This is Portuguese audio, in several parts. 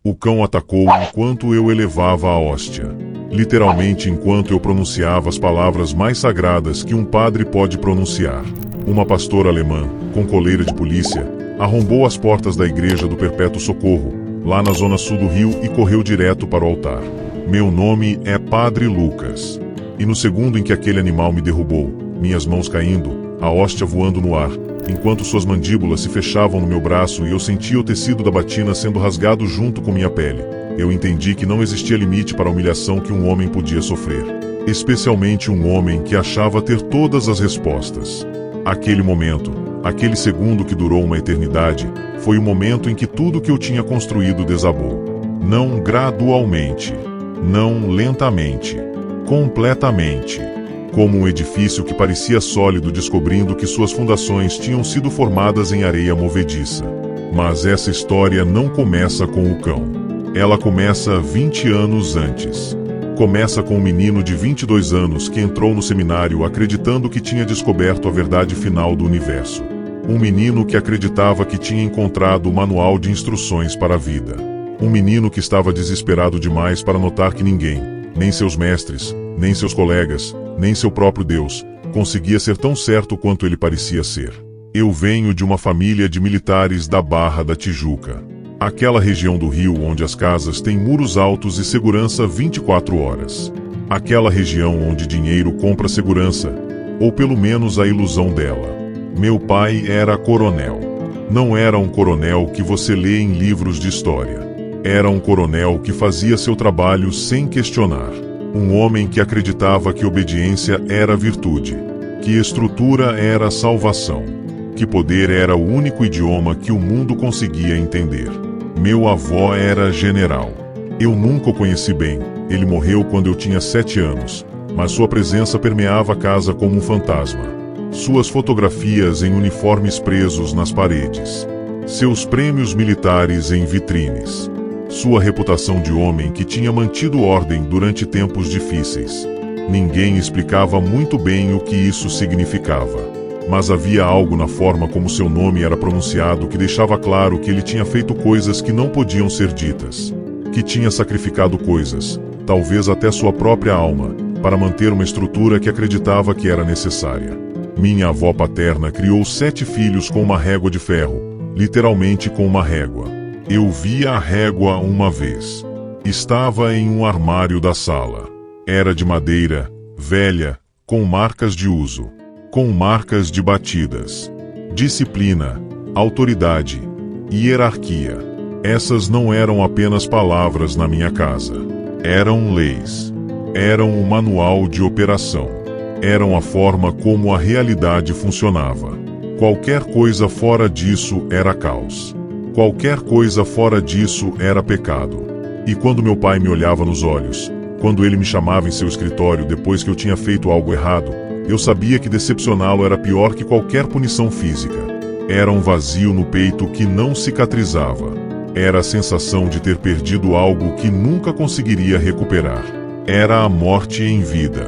O cão atacou enquanto eu elevava a hóstia. Literalmente enquanto eu pronunciava as palavras mais sagradas que um padre pode pronunciar. Uma pastora alemã, com coleira de polícia, arrombou as portas da igreja do Perpétuo Socorro, lá na zona sul do Rio, e correu direto para o altar. Meu nome é Padre Lucas. E no segundo em que aquele animal me derrubou, minhas mãos caindo, a hóstia voando no ar, enquanto suas mandíbulas se fechavam no meu braço e eu sentia o tecido da batina sendo rasgado junto com minha pele, eu entendi que não existia limite para a humilhação que um homem podia sofrer. Especialmente um homem que achava ter todas as respostas. Aquele momento, aquele segundo que durou uma eternidade, foi o momento em que tudo que eu tinha construído desabou. Não gradualmente, não lentamente, completamente. Como um edifício que parecia sólido descobrindo que suas fundações tinham sido formadas em areia movediça. Mas essa história não começa com o cão. Ela começa 20 anos antes. Começa com um menino de 22 anos que entrou no seminário acreditando que tinha descoberto a verdade final do universo. Um menino que acreditava que tinha encontrado o manual de instruções para a vida. Um menino que estava desesperado demais para notar que ninguém, nem seus mestres, nem seus colegas, nem seu próprio Deus, conseguia ser tão certo quanto ele parecia ser. Eu venho de uma família de militares da Barra da Tijuca. Aquela região do Rio onde as casas têm muros altos e segurança 24 horas. Aquela região onde dinheiro compra segurança, ou pelo menos a ilusão dela. Meu pai era coronel. Não era um coronel que você lê em livros de história. Era um coronel que fazia seu trabalho sem questionar. Um homem que acreditava que obediência era virtude, que estrutura era salvação, que poder era o único idioma que o mundo conseguia entender. Meu avô era general. Eu nunca o conheci bem, ele morreu quando eu tinha 7 anos, mas sua presença permeava a casa como um fantasma. Suas fotografias em uniformes presos nas paredes. Seus prêmios militares em vitrines. Sua reputação de homem que tinha mantido ordem durante tempos difíceis. Ninguém explicava muito bem o que isso significava. Mas havia algo na forma como seu nome era pronunciado que deixava claro que ele tinha feito coisas que não podiam ser ditas. Que tinha sacrificado coisas, talvez até sua própria alma, para manter uma estrutura que acreditava que era necessária. Minha avó paterna criou 7 filhos com uma régua de ferro, literalmente com uma régua. Eu vi a régua uma vez. Estava em um armário da sala. Era de madeira, velha, com marcas de uso. Com marcas de batidas. Disciplina, autoridade, hierarquia. Essas não eram apenas palavras na minha casa. Eram leis. Eram o manual de operação. Eram a forma como a realidade funcionava. Qualquer coisa fora disso era caos. Qualquer coisa fora disso era pecado. E quando meu pai me olhava nos olhos, quando ele me chamava em seu escritório depois que eu tinha feito algo errado, eu sabia que decepcioná-lo era pior que qualquer punição física. Era um vazio no peito que não cicatrizava. Era a sensação de ter perdido algo que nunca conseguiria recuperar. Era a morte em vida.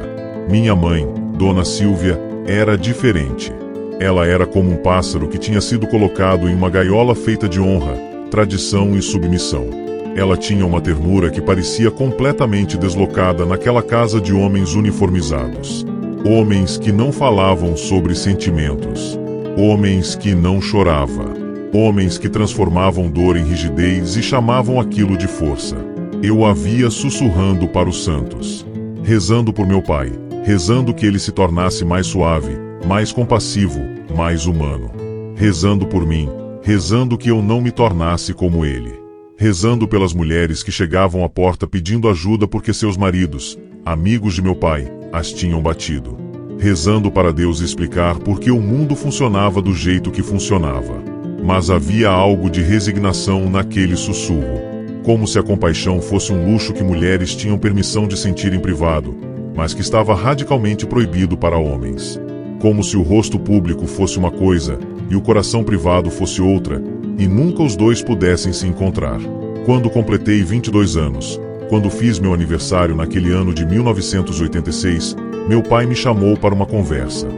Minha mãe, Dona Silvia, era diferente. Ela era como um pássaro que tinha sido colocado em uma gaiola feita de honra, tradição e submissão. Ela tinha uma ternura que parecia completamente deslocada naquela casa de homens uniformizados. Homens que não falavam sobre sentimentos. Homens que não choravam. Homens que transformavam dor em rigidez e chamavam aquilo de força. Eu a via sussurrando para os santos. Rezando por meu pai. Rezando que ele se tornasse mais suave, mais compassivo, mais humano. Rezando por mim. Rezando que eu não me tornasse como ele. Rezando pelas mulheres que chegavam à porta pedindo ajuda porque seus maridos, amigos de meu pai, as tinham batido. Rezando para Deus explicar por que o mundo funcionava do jeito que funcionava. Mas havia algo de resignação naquele sussurro. Como se a compaixão fosse um luxo que mulheres tinham permissão de sentir em privado, mas que estava radicalmente proibido para homens. Como se o rosto público fosse uma coisa, e o coração privado fosse outra, e nunca os dois pudessem se encontrar. Quando completei 22 anos, quando fiz meu aniversário naquele ano de 1986, meu pai me chamou para uma conversa.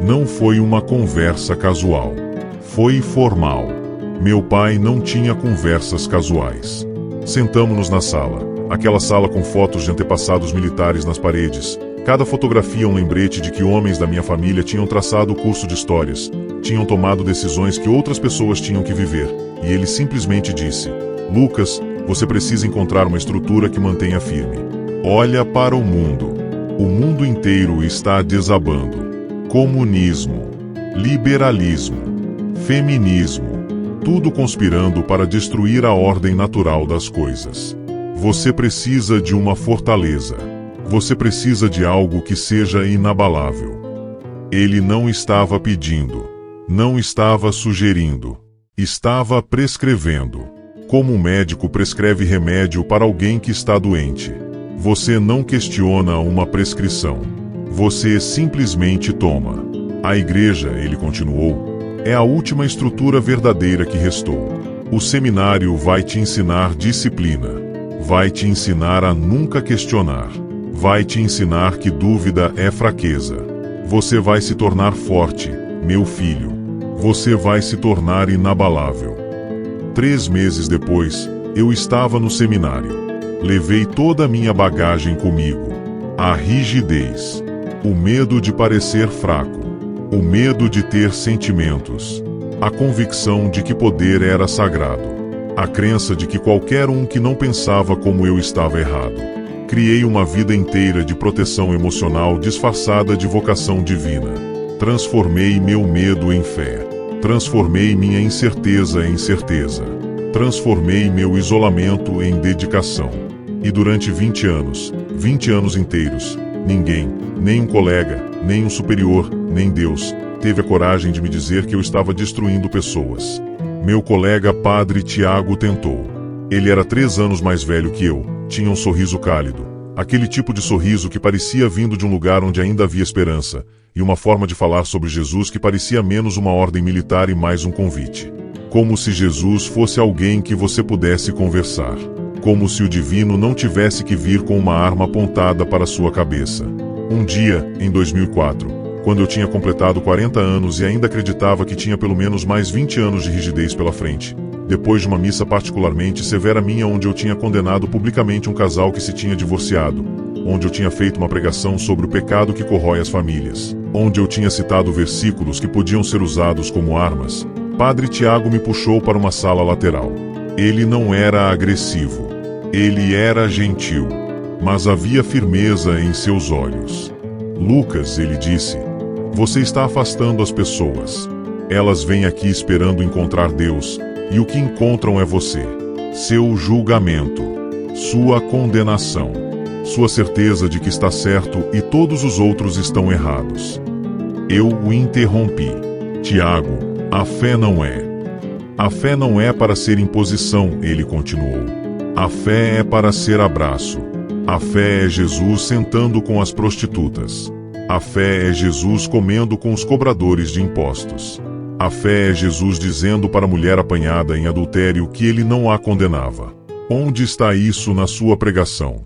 Não foi uma conversa casual. Foi formal. Meu pai não tinha conversas casuais. Sentamo-nos na sala. Aquela sala com fotos de antepassados militares nas paredes. Cada fotografia um lembrete de que homens da minha família tinham traçado o curso de histórias, tinham tomado decisões que outras pessoas tinham que viver. E ele simplesmente disse: Lucas, você precisa encontrar uma estrutura que mantenha firme. Olha para o mundo. O mundo inteiro está desabando. Comunismo, liberalismo, feminismo, tudo conspirando para destruir a ordem natural das coisas. Você precisa de uma fortaleza. Você precisa de algo que seja inabalável. Ele não estava pedindo, não estava sugerindo, estava prescrevendo. Como um médico prescreve remédio para alguém que está doente. Você não questiona uma prescrição. Você simplesmente toma. A igreja, ele continuou, é a última estrutura verdadeira que restou. O seminário vai te ensinar disciplina. Vai te ensinar a nunca questionar. Vai te ensinar que dúvida é fraqueza. Você vai se tornar forte, meu filho. Você vai se tornar inabalável. 3 meses depois, eu estava no seminário. Levei toda a minha bagagem comigo. A rigidez. O medo de parecer fraco. O medo de ter sentimentos. A convicção de que poder era sagrado. A crença de que qualquer um que não pensava como eu estava errado. Criei uma vida inteira de proteção emocional disfarçada de vocação divina. Transformei meu medo em fé. Transformei minha incerteza em certeza. Transformei meu isolamento em dedicação. E durante 20 anos inteiros, ninguém, nem um colega, nem um superior, nem Deus, teve a coragem de me dizer que eu estava destruindo pessoas. Meu colega Padre Tiago tentou. Ele era 3 anos mais velho que eu, tinha um sorriso cálido, aquele tipo de sorriso que parecia vindo de um lugar onde ainda havia esperança, e uma forma de falar sobre Jesus que parecia menos uma ordem militar e mais um convite. Como se Jesus fosse alguém que você pudesse conversar. Como se o divino não tivesse que vir com uma arma apontada para sua cabeça. Um dia, em 2004, quando eu tinha completado 40 anos e ainda acreditava que tinha pelo menos mais 20 anos de rigidez pela frente, depois de uma missa particularmente severa minha onde eu tinha condenado publicamente um casal que se tinha divorciado, onde eu tinha feito uma pregação sobre o pecado que corrói as famílias, onde eu tinha citado versículos que podiam ser usados como armas, Padre Tiago me puxou para uma sala lateral. Ele não era agressivo. Ele era gentil. Mas havia firmeza em seus olhos. Lucas, ele disse, você está afastando as pessoas. Elas vêm aqui esperando encontrar Deus, e o que encontram é você. Seu julgamento. Sua condenação. Sua certeza de que está certo e todos os outros estão errados. Eu o interrompi. Tiago, a fé não é. A fé não é para ser imposição, ele continuou. A fé é para ser abraço. A fé é Jesus sentando com as prostitutas. A fé é Jesus comendo com os cobradores de impostos. A fé é Jesus dizendo para a mulher apanhada em adultério que ele não a condenava. Onde está isso na sua pregação?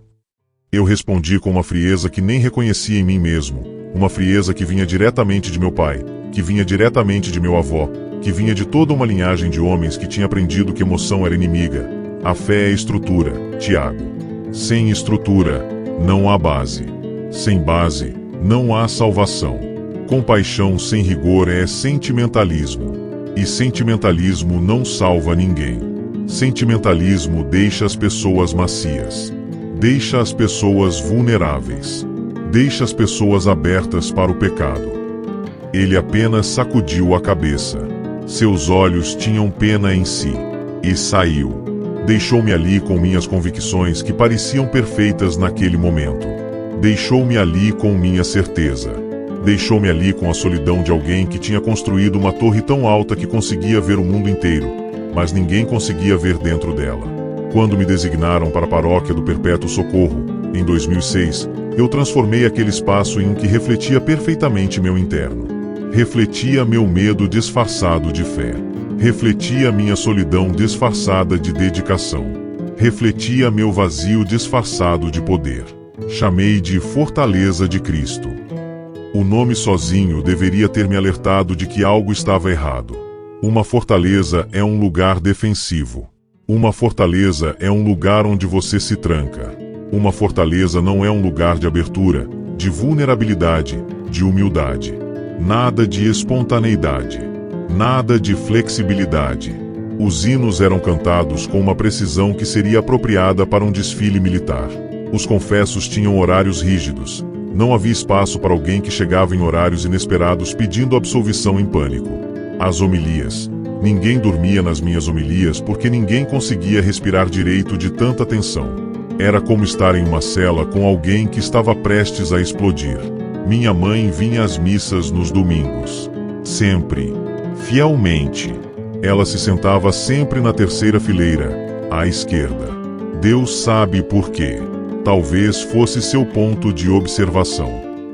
Eu respondi com uma frieza que nem reconhecia em mim mesmo, uma frieza que vinha diretamente de meu pai, que vinha diretamente de meu avô, que vinha de toda uma linhagem de homens que tinha aprendido que emoção era inimiga. A fé é estrutura, Tiago. Sem estrutura, não há base. Sem base, não há salvação. Compaixão sem rigor é sentimentalismo. E sentimentalismo não salva ninguém. Sentimentalismo deixa as pessoas macias. Deixa as pessoas vulneráveis. Deixa as pessoas abertas para o pecado. Ele apenas sacudiu a cabeça. Seus olhos tinham pena em si. E saiu. Deixou-me ali com minhas convicções que pareciam perfeitas naquele momento. Deixou-me ali com minha certeza. Deixou-me ali com a solidão de alguém que tinha construído uma torre tão alta que conseguia ver o mundo inteiro, mas ninguém conseguia ver dentro dela. Quando me designaram para a paróquia do Perpétuo Socorro, em 2006, eu transformei aquele espaço em um que refletia perfeitamente meu interno. Refletia meu medo disfarçado de fé. Refletia minha solidão disfarçada de dedicação. Refletia meu vazio disfarçado de poder. Chamei de Fortaleza de Cristo. O nome sozinho deveria ter me alertado de que algo estava errado. Uma fortaleza é um lugar defensivo. Uma fortaleza é um lugar onde você se tranca. Uma fortaleza não é um lugar de abertura, de vulnerabilidade, de humildade. Nada de espontaneidade. Nada de flexibilidade. Os hinos eram cantados com uma precisão que seria apropriada para um desfile militar. Os confessos tinham horários rígidos. Não havia espaço para alguém que chegava em horários inesperados pedindo absolvição em pânico. As homilias. Ninguém dormia nas minhas homilias porque ninguém conseguia respirar direito de tanta tensão. Era como estar em uma cela com alguém que estava prestes a explodir. Minha mãe vinha às missas nos domingos. Sempre. Fielmente. Ela se sentava sempre na terceira fileira, à esquerda. Deus sabe por quê. Talvez fosse seu ponto de observação.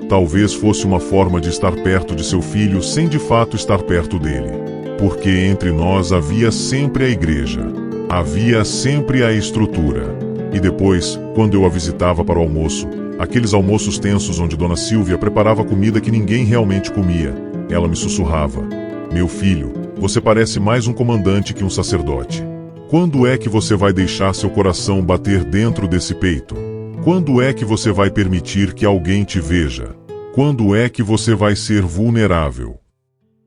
Talvez fosse uma forma de estar perto de seu filho sem de fato estar perto dele. Porque entre nós havia sempre a igreja. Havia sempre a estrutura. E depois, quando eu a visitava para o almoço, aqueles almoços tensos onde Dona Silvia preparava comida que ninguém realmente comia, ela me sussurrava: "Meu filho, você parece mais um comandante que um sacerdote. Quando é que você vai deixar seu coração bater dentro desse peito? Quando é que você vai permitir que alguém te veja? Quando é que você vai ser vulnerável?"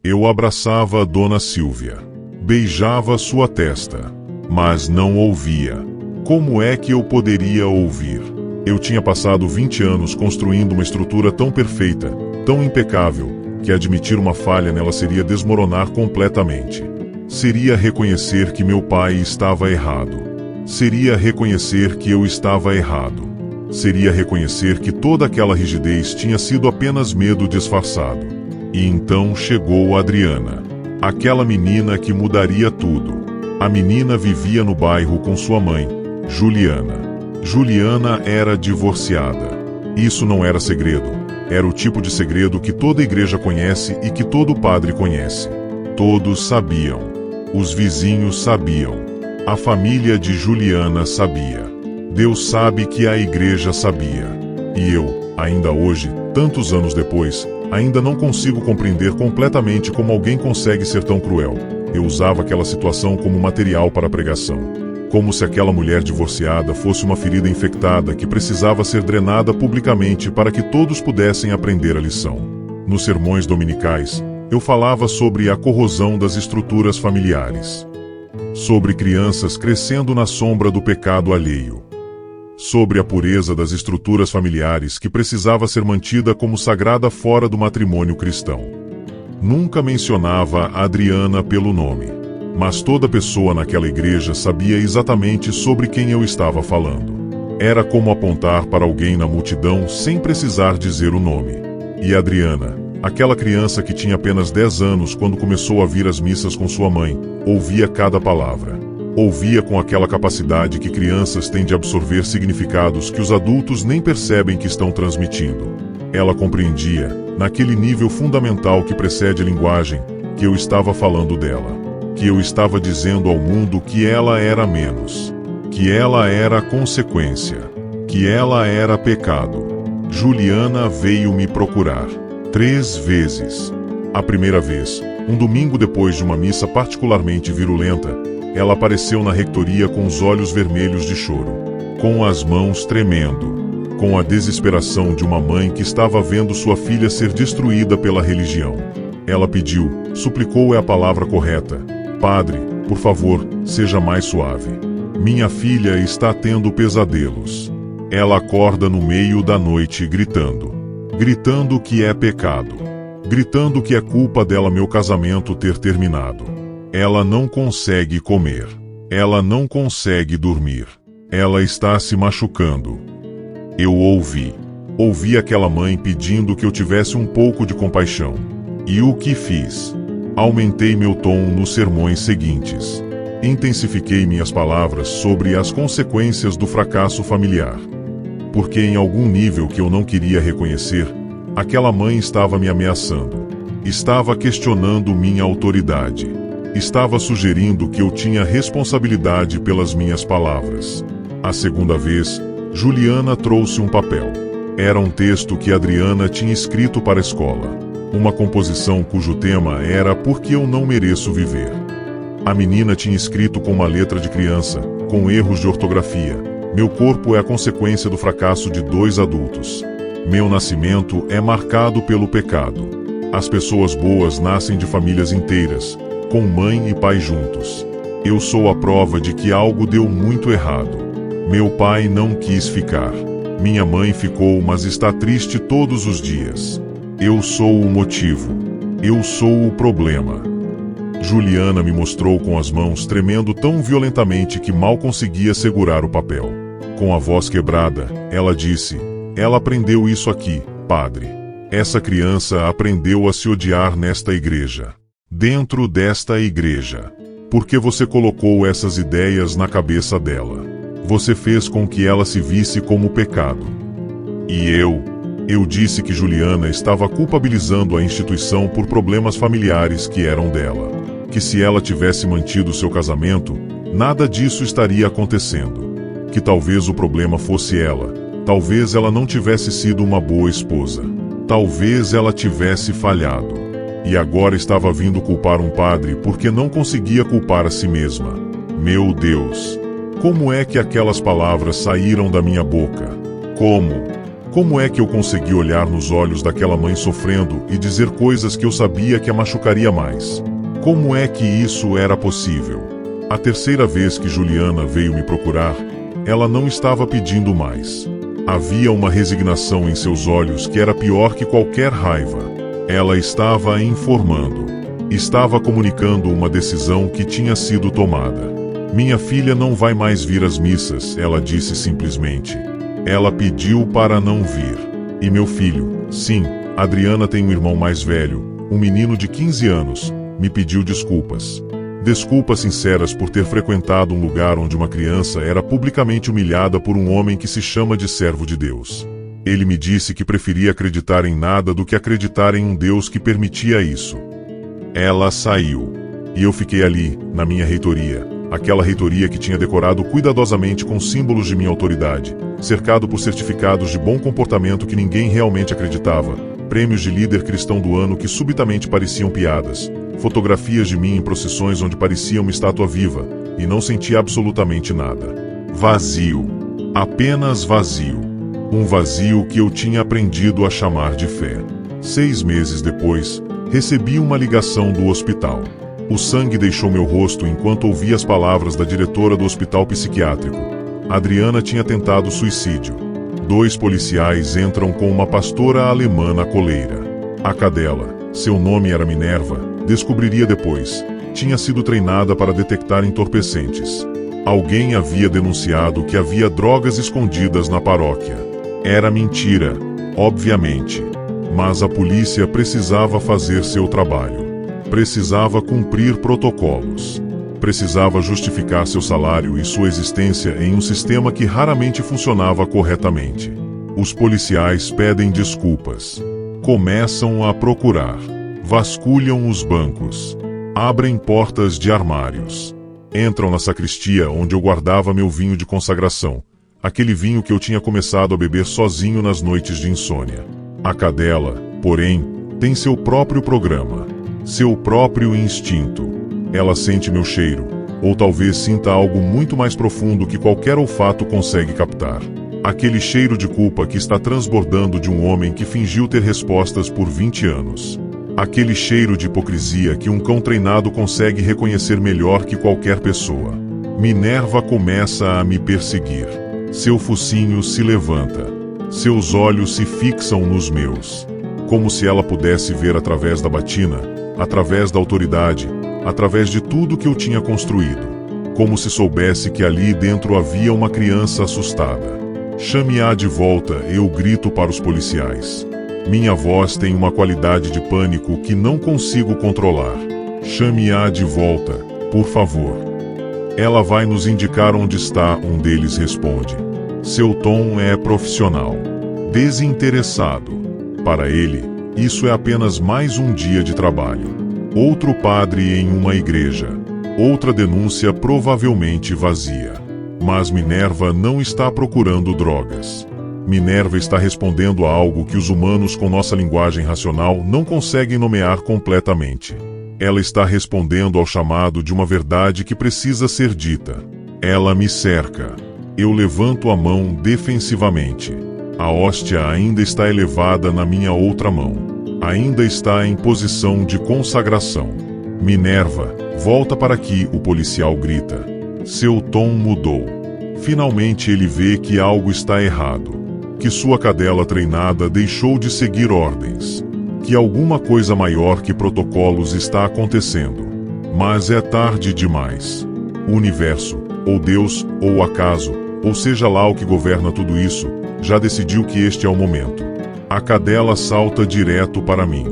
Eu abraçava a Dona Silvia. Beijava sua testa. Mas não ouvia. Como é que eu poderia ouvir? Eu tinha passado 20 anos construindo uma estrutura tão perfeita, tão impecável, que admitir uma falha nela seria desmoronar completamente. Seria reconhecer que meu pai estava errado. Seria reconhecer que eu estava errado. Seria reconhecer que toda aquela rigidez tinha sido apenas medo disfarçado. E então chegou Adriana. Aquela menina que mudaria tudo. A menina vivia no bairro com sua mãe, Juliana. Juliana era divorciada. Isso não era segredo. Era o tipo de segredo que toda igreja conhece e que todo padre conhece. Todos sabiam. Os vizinhos sabiam. A família de Juliana sabia. Deus sabe que a igreja sabia. E eu, ainda hoje, tantos anos depois, ainda não consigo compreender completamente como alguém consegue ser tão cruel. Eu usava aquela situação como material para pregação. Como se aquela mulher divorciada fosse uma ferida infectada que precisava ser drenada publicamente para que todos pudessem aprender a lição. Nos sermões dominicais, eu falava sobre a corrosão das estruturas familiares. Sobre crianças crescendo na sombra do pecado alheio. Sobre a pureza das estruturas familiares que precisava ser mantida como sagrada fora do matrimônio cristão. Nunca mencionava a Adriana pelo nome. Mas toda pessoa naquela igreja sabia exatamente sobre quem eu estava falando. Era como apontar para alguém na multidão sem precisar dizer o nome. E Adriana, aquela criança que tinha apenas 10 anos quando começou a vir às missas com sua mãe, ouvia cada palavra. Ouvia com aquela capacidade que crianças têm de absorver significados que os adultos nem percebem que estão transmitindo. Ela compreendia, naquele nível fundamental que precede a linguagem, que eu estava falando dela. Que eu estava dizendo ao mundo que ela era menos. Que ela era consequência. Que ela era pecado. Juliana veio me procurar 3 vezes. A primeira vez, um domingo depois de uma missa particularmente virulenta, ela apareceu na reitoria com os olhos vermelhos de choro, com as mãos tremendo, com a desesperação de uma mãe que estava vendo sua filha ser destruída pela religião. Ela pediu, suplicou é a palavra correta: "Padre, por favor, seja mais suave. Minha filha está tendo pesadelos. Ela acorda no meio da noite gritando. Gritando que é pecado. Gritando que é culpa dela meu casamento ter terminado. Ela não consegue comer. Ela não consegue dormir. Ela está se machucando." Eu ouvi. Ouvi aquela mãe pedindo que eu tivesse um pouco de compaixão. E o que fiz? Aumentei meu tom nos sermões seguintes. Intensifiquei minhas palavras sobre as consequências do fracasso familiar. Porque em algum nível que eu não queria reconhecer, aquela mãe estava me ameaçando. Estava questionando minha autoridade. Estava sugerindo que eu tinha responsabilidade pelas minhas palavras. A segunda vez, Juliana trouxe um papel. Era um texto que Adriana tinha escrito para a escola. Uma composição cujo tema era "Porque eu não mereço viver". A menina tinha escrito com uma letra de criança, com erros de ortografia: meu corpo é a consequência do fracasso de 2 adultos. Meu nascimento é marcado pelo pecado. As pessoas boas nascem de famílias inteiras, com mãe e pai juntos. Eu sou a prova de que algo deu muito errado. Meu pai não quis ficar. Minha mãe ficou, mas está triste todos os dias. Eu sou o motivo. Eu sou o problema. Juliana me mostrou com as mãos tremendo tão violentamente que mal conseguia segurar o papel. Com a voz quebrada, ela disse: ela aprendeu isso aqui, padre. Essa criança aprendeu a se odiar nesta igreja. Dentro desta igreja. Porque você colocou essas ideias na cabeça dela. Você fez com que ela se visse como pecado. E eu disse que Juliana estava culpabilizando a instituição por problemas familiares que eram dela. Que se ela tivesse mantido seu casamento, nada disso estaria acontecendo. Que talvez o problema fosse ela. Talvez ela não tivesse sido uma boa esposa. Talvez ela tivesse falhado. E agora estava vindo culpar um padre porque não conseguia culpar a si mesma. Meu Deus! Como é que aquelas palavras saíram da minha boca? Como é que eu consegui olhar nos olhos daquela mãe sofrendo e dizer coisas que eu sabia que a machucaria mais? Como é que isso era possível? A terceira vez que Juliana veio me procurar, ela não estava pedindo mais. Havia uma resignação em seus olhos que era pior que qualquer raiva. Ela estava informando. Estava comunicando uma decisão que tinha sido tomada. Minha filha não vai mais vir às missas, ela disse simplesmente. Ela pediu para não vir. E meu filho, sim, Adriana tem um irmão mais velho, um menino de 15 anos, me pediu desculpas. Desculpas sinceras por ter frequentado um lugar onde uma criança era publicamente humilhada por um homem que se chama de servo de Deus. Ele me disse que preferia acreditar em nada do que acreditar em um Deus que permitia isso. Ela saiu. E eu fiquei ali, na minha reitoria, aquela reitoria que tinha decorado cuidadosamente com símbolos de minha autoridade, cercado por certificados de bom comportamento que ninguém realmente acreditava, prêmios de líder cristão do ano que subitamente pareciam piadas, fotografias de mim em procissões onde parecia uma estátua viva, e não sentia absolutamente nada. Vazio. Apenas vazio. Um vazio que eu tinha aprendido a chamar de fé. 6 meses depois, recebi uma ligação do hospital. O sangue deixou meu rosto enquanto ouvia as palavras da diretora do hospital psiquiátrico. Adriana tinha tentado suicídio. 2 policiais entram com uma pastora alemã na coleira. A cadela, seu nome era Minerva, descobriria depois, tinha sido treinada para detectar entorpecentes. Alguém havia denunciado que havia drogas escondidas na paróquia. Era mentira, obviamente. Mas a polícia precisava fazer seu trabalho. Precisava cumprir protocolos. Precisava justificar seu salário e sua existência em um sistema que raramente funcionava corretamente. Os policiais pedem desculpas. Começam a procurar. Vasculham os bancos. Abrem portas de armários. Entram na sacristia onde eu guardava meu vinho de consagração. Aquele vinho que eu tinha começado a beber sozinho nas noites de insônia. A cadela, porém, tem seu próprio programa. Seu próprio instinto. Ela sente meu cheiro, ou talvez sinta algo muito mais profundo que qualquer olfato consegue captar. Aquele cheiro de culpa que está transbordando de um homem que fingiu ter respostas por 20 anos. Aquele cheiro de hipocrisia que um cão treinado consegue reconhecer melhor que qualquer pessoa. Minerva começa a me perseguir. Seu focinho se levanta. Seus olhos se fixam nos meus. Como se ela pudesse ver através da batina, através da autoridade, através de tudo que eu tinha construído. Como se soubesse que ali dentro havia uma criança assustada. Chame-a de volta, eu grito para os policiais. Minha voz tem uma qualidade de pânico que não consigo controlar. Chame-a de volta, por favor. Ela vai nos indicar onde está, um deles responde. Seu tom é profissional. Desinteressado. Para ele, isso é apenas mais um dia de trabalho. Outro padre em uma igreja. Outra denúncia provavelmente vazia. Mas Minerva não está procurando drogas. Minerva está respondendo a algo que os humanos com nossa linguagem racional não conseguem nomear completamente. Ela está respondendo ao chamado de uma verdade que precisa ser dita. Ela me cerca. Eu levanto a mão defensivamente. A hóstia ainda está elevada na minha outra mão. Ainda está em posição de consagração. Minerva, volta para aqui, o policial grita. Seu tom mudou. Finalmente ele vê que algo está errado. Que sua cadela treinada deixou de seguir ordens. Que alguma coisa maior que protocolos está acontecendo. Mas é tarde demais. O universo, ou Deus, ou o acaso, ou seja lá o que governa tudo isso, já decidiu que este é o momento. A cadela salta direto para mim.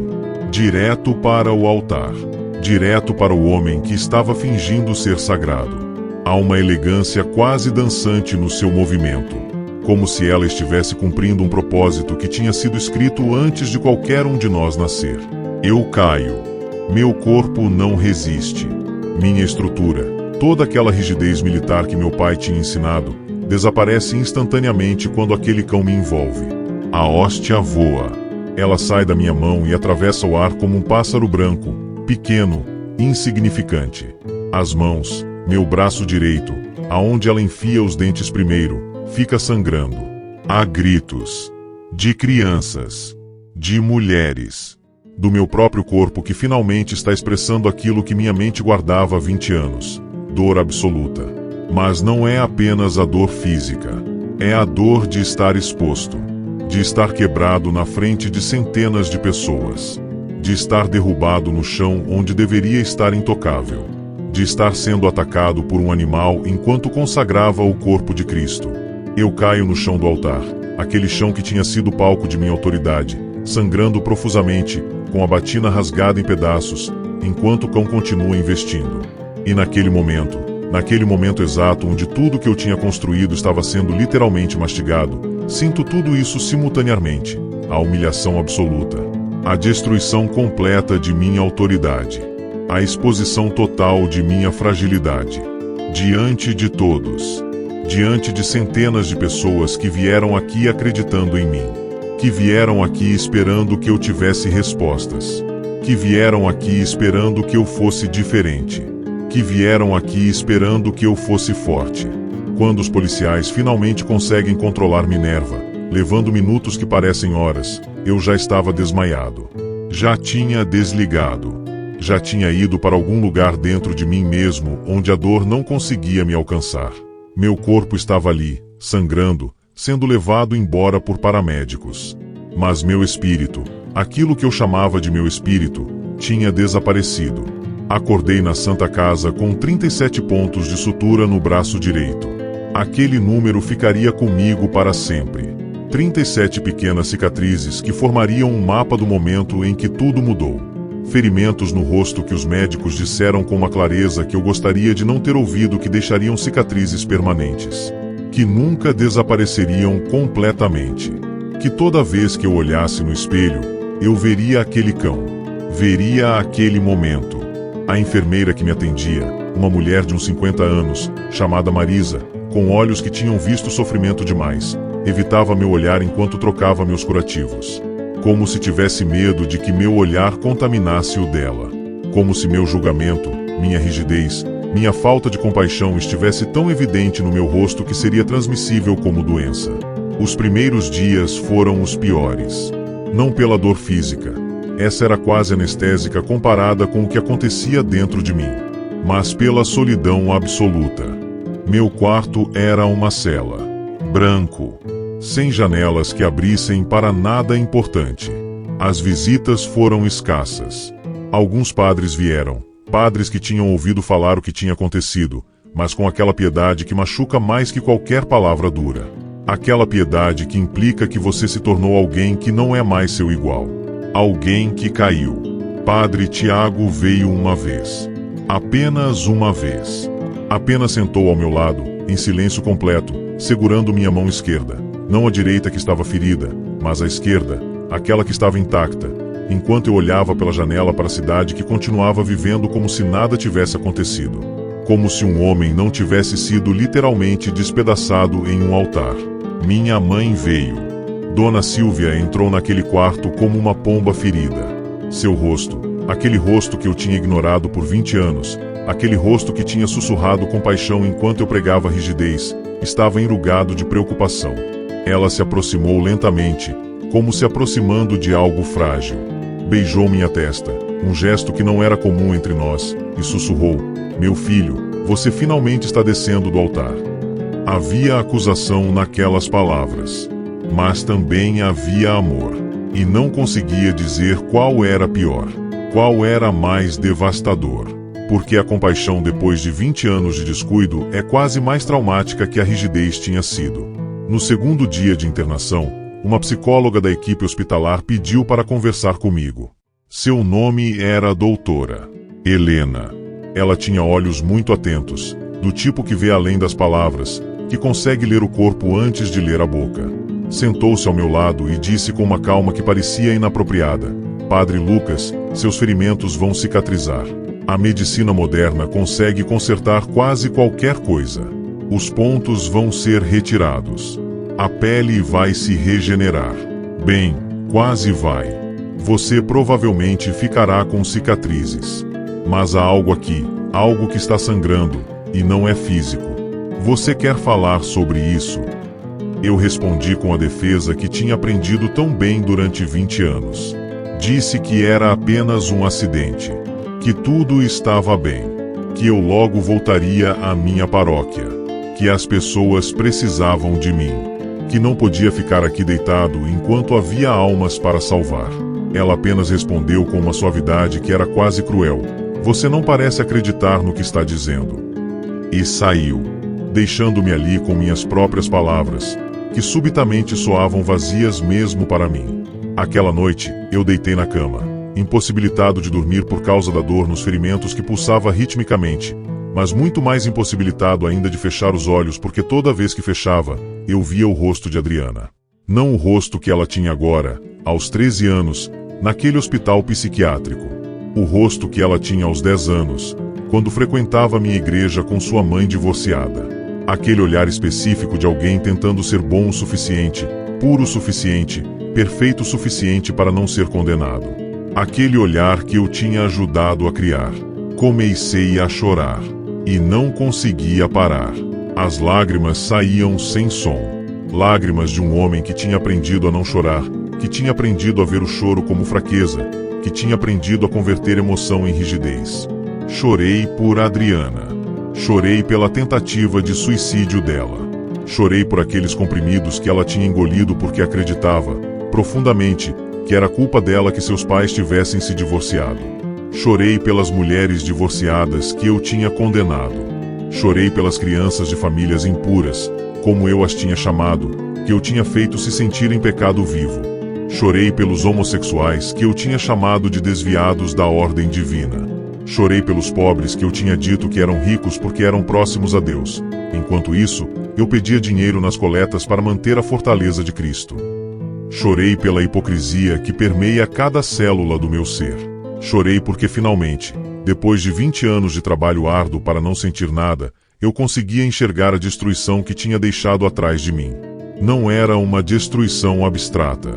Direto para o altar. Direto para o homem que estava fingindo ser sagrado. Há uma elegância quase dançante no seu movimento. Como se ela estivesse cumprindo um propósito que tinha sido escrito antes de qualquer um de nós nascer. Eu caio. Meu corpo não resiste. Minha estrutura, toda aquela rigidez militar que meu pai tinha ensinado, desaparece instantaneamente quando aquele cão me envolve. A hóstia voa. Ela sai da minha mão e atravessa o ar como um pássaro branco, pequeno, insignificante. As mãos, meu braço direito, aonde ela enfia os dentes primeiro, fica sangrando. Há gritos. De crianças. De mulheres. Do meu próprio corpo que finalmente está expressando aquilo que minha mente guardava há 20 anos. Dor absoluta. Mas não é apenas a dor física. É a dor de estar exposto. De estar quebrado na frente de centenas de pessoas. De estar derrubado no chão onde deveria estar intocável. De estar sendo atacado por um animal enquanto consagrava o corpo de Cristo. Eu caio no chão do altar, aquele chão que tinha sido palco de minha autoridade, sangrando profusamente, com a batina rasgada em pedaços, enquanto o cão continua investindo. E naquele momento exato onde tudo que eu tinha construído estava sendo literalmente mastigado, sinto tudo isso simultaneamente, a humilhação absoluta, a destruição completa de minha autoridade, a exposição total de minha fragilidade, diante de todos. Diante de centenas de pessoas que vieram aqui acreditando em mim. Que vieram aqui esperando que eu tivesse respostas. Que vieram aqui esperando que eu fosse diferente. Que vieram aqui esperando que eu fosse forte. Quando os policiais finalmente conseguem controlar Minerva, levando minutos que parecem horas, eu já estava desmaiado. Já tinha desligado. Já tinha ido para algum lugar dentro de mim mesmo onde a dor não conseguia me alcançar. Meu corpo estava ali, sangrando, sendo levado embora por paramédicos. Mas meu espírito, aquilo que eu chamava de meu espírito, tinha desaparecido. Acordei na Santa Casa com 37 pontos de sutura no braço direito. Aquele número ficaria comigo para sempre. 37 pequenas cicatrizes que formariam um mapa do momento em que tudo mudou. Ferimentos no rosto que os médicos disseram com uma clareza que eu gostaria de não ter ouvido, que deixariam cicatrizes permanentes. Que nunca desapareceriam completamente. Que toda vez que eu olhasse no espelho, eu veria aquele cão. Veria aquele momento. A enfermeira que me atendia, uma mulher de uns 50 anos, chamada Marisa, com olhos que tinham visto sofrimento demais, evitava meu olhar enquanto trocava meus curativos. Como se tivesse medo de que meu olhar contaminasse o dela. Como se meu julgamento, minha rigidez, minha falta de compaixão estivesse tão evidente no meu rosto que seria transmissível como doença. Os primeiros dias foram os piores. Não pela dor física. Essa era quase anestésica comparada com o que acontecia dentro de mim. Mas pela solidão absoluta. Meu quarto era uma cela. Branco. Sem janelas que abrissem para nada importante. As visitas foram escassas. Alguns padres vieram, padres que tinham ouvido falar o que tinha acontecido, mas com aquela piedade que machuca mais que qualquer palavra dura. Aquela piedade que implica que você se tornou alguém que não é mais seu igual. Alguém que caiu. Padre Tiago veio uma vez. Apenas uma vez. Apenas sentou ao meu lado, em silêncio completo, segurando minha mão esquerda. Não a direita que estava ferida, mas a esquerda, aquela que estava intacta, enquanto eu olhava pela janela para a cidade que continuava vivendo como se nada tivesse acontecido. Como se um homem não tivesse sido literalmente despedaçado em um altar. Minha mãe veio. Dona Silvia entrou naquele quarto como uma pomba ferida. Seu rosto, Aquele rosto que eu tinha ignorado por 20 anos, aquele rosto que tinha sussurrado compaixão enquanto eu pregava rigidez, estava enrugado de preocupação. Ela se aproximou lentamente, como se aproximando de algo frágil. Beijou minha testa, um gesto que não era comum entre nós, e sussurrou: "Meu filho, você finalmente está descendo do altar." Havia acusação naquelas palavras, mas também havia amor, e não conseguia dizer qual era pior, qual era mais devastador, porque a compaixão depois de 20 anos de descuido é quase mais traumática que a rigidez tinha sido. No segundo dia de internação, uma psicóloga da equipe hospitalar pediu para conversar comigo. Seu nome era Doutora Helena. Ela tinha olhos muito atentos, do tipo que vê além das palavras, que consegue ler o corpo antes de ler a boca. Sentou-se ao meu lado e disse com uma calma que parecia inapropriada: "Padre Lucas, seus ferimentos vão cicatrizar. A medicina moderna consegue consertar quase qualquer coisa. Os pontos vão ser retirados. A pele vai se regenerar. Bem, quase vai. Você provavelmente ficará com cicatrizes. Mas há algo aqui, algo que está sangrando, e não é físico. Você quer falar sobre isso?" Eu respondi com a defesa que tinha aprendido tão bem durante 20 anos. Disse que era apenas um acidente, que tudo estava bem, que eu logo voltaria à minha paróquia, que as pessoas precisavam de mim, que não podia ficar aqui deitado enquanto havia almas para salvar. Ela apenas respondeu com uma suavidade que era quase cruel: "Você não parece acreditar no que está dizendo." E saiu, deixando-me ali com minhas próprias palavras, que subitamente soavam vazias mesmo para mim. Aquela noite, eu deitei na cama, impossibilitado de dormir por causa da dor nos ferimentos que pulsava ritmicamente, mas muito mais impossibilitado ainda de fechar os olhos porque toda vez que fechava, eu via o rosto de Adriana. Não o rosto que ela tinha agora, aos 13 anos, naquele hospital psiquiátrico. O rosto que ela tinha aos 10 anos, quando frequentava minha igreja com sua mãe divorciada. Aquele olhar específico de alguém tentando ser bom o suficiente, puro o suficiente, perfeito o suficiente para não ser condenado. Aquele olhar que eu tinha ajudado a criar. Comecei a chorar. E não conseguia parar. As lágrimas saíam sem som. Lágrimas de um homem que tinha aprendido a não chorar, que tinha aprendido a ver o choro como fraqueza, que tinha aprendido a converter emoção em rigidez. Chorei por Adriana. Chorei pela tentativa de suicídio dela. Chorei por aqueles comprimidos que ela tinha engolido porque acreditava, profundamente, que era culpa dela que seus pais tivessem se divorciado. Chorei pelas mulheres divorciadas que eu tinha condenado. Chorei pelas crianças de famílias impuras, como eu as tinha chamado, que eu tinha feito se sentir em pecado vivo. Chorei pelos homossexuais que eu tinha chamado de desviados da ordem divina. Chorei pelos pobres que eu tinha dito que eram ricos porque eram próximos a Deus. Enquanto isso, eu pedia dinheiro nas coletas para manter a fortaleza de Cristo. Chorei pela hipocrisia que permeia cada célula do meu ser. Chorei porque finalmente, depois de 20 anos de trabalho árduo para não sentir nada, eu conseguia enxergar a destruição que tinha deixado atrás de mim. Não era uma destruição abstrata.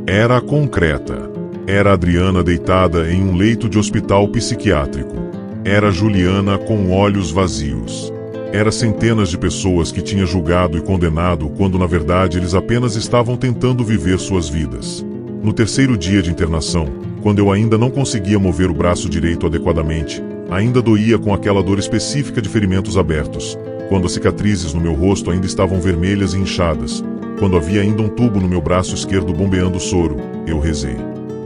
Era concreta. Era Adriana deitada em um leito de hospital psiquiátrico. Era Juliana com olhos vazios. Era centenas de pessoas que tinha julgado e condenado quando na verdade eles apenas estavam tentando viver suas vidas. No terceiro dia de internação, quando eu ainda não conseguia mover o braço direito adequadamente, ainda doía com aquela dor específica de ferimentos abertos, quando as cicatrizes no meu rosto ainda estavam vermelhas e inchadas, quando havia ainda um tubo no meu braço esquerdo bombeando soro, eu rezei.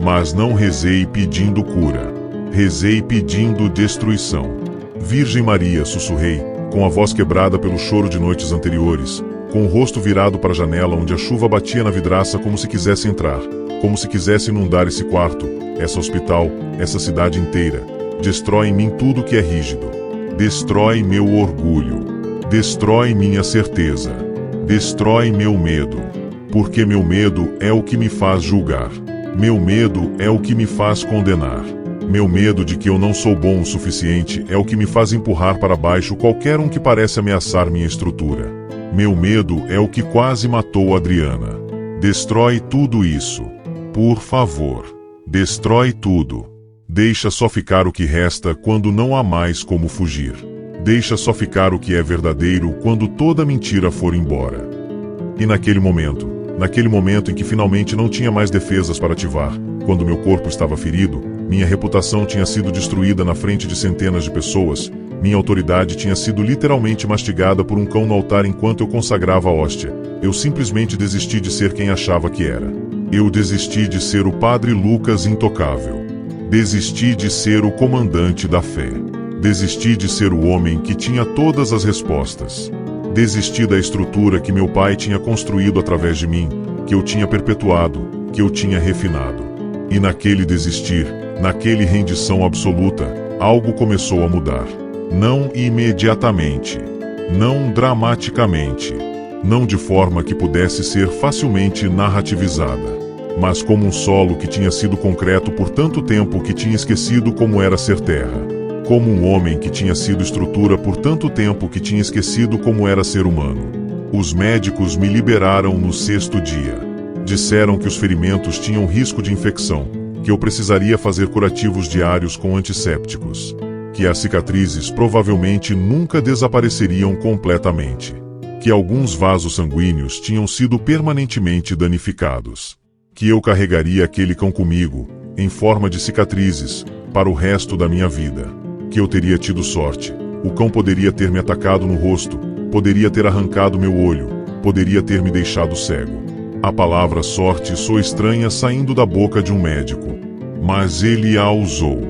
Mas não rezei pedindo cura. Rezei pedindo destruição. Virgem Maria, sussurrei, com a voz quebrada pelo choro de noites anteriores, com o rosto virado para a janela onde a chuva batia na vidraça como se quisesse entrar, como se quisesse inundar esse quarto, esse hospital, essa cidade inteira. Destrói em mim tudo que é rígido. Destrói meu orgulho. Destrói minha certeza. Destrói meu medo. Porque meu medo é o que me faz julgar. Meu medo é o que me faz condenar. Meu medo de que eu não sou bom o suficiente é o que me faz empurrar para baixo qualquer um que parece ameaçar minha estrutura. Meu medo é o que quase matou Adriana. Destrói tudo isso. Por favor. Destrói tudo. Deixa só ficar o que resta quando não há mais como fugir. Deixa só ficar o que é verdadeiro quando toda mentira for embora. E naquele momento em que finalmente não tinha mais defesas para ativar, quando meu corpo estava ferido, minha reputação tinha sido destruída na frente de centenas de pessoas, minha autoridade tinha sido literalmente mastigada por um cão no altar enquanto eu consagrava a hóstia, eu simplesmente desisti de ser quem achava que era. Eu desisti de ser o Padre Lucas intocável. Desisti de ser o comandante da fé. Desisti de ser o homem que tinha todas as respostas. Desisti da estrutura que meu pai tinha construído através de mim, que eu tinha perpetuado, que eu tinha refinado. E naquele desistir, naquele rendição absoluta, algo começou a mudar. Não imediatamente, não dramaticamente, não de forma que pudesse ser facilmente narrativizada, mas como um solo que tinha sido concreto por tanto tempo que tinha esquecido como era ser terra. Como um homem que tinha sido estrutura por tanto tempo que tinha esquecido como era ser humano. Os médicos me liberaram no 6º dia. Disseram que os ferimentos tinham risco de infecção, que eu precisaria fazer curativos diários com antissépticos, que as cicatrizes provavelmente nunca desapareceriam completamente, que alguns vasos sanguíneos tinham sido permanentemente danificados, que eu carregaria aquele cão comigo, em forma de cicatrizes, para o resto da minha vida. Que eu teria tido sorte. O cão poderia ter me atacado no rosto, poderia ter arrancado meu olho, poderia ter me deixado cego. A palavra sorte soa estranha saindo da boca de um médico, mas ele a usou,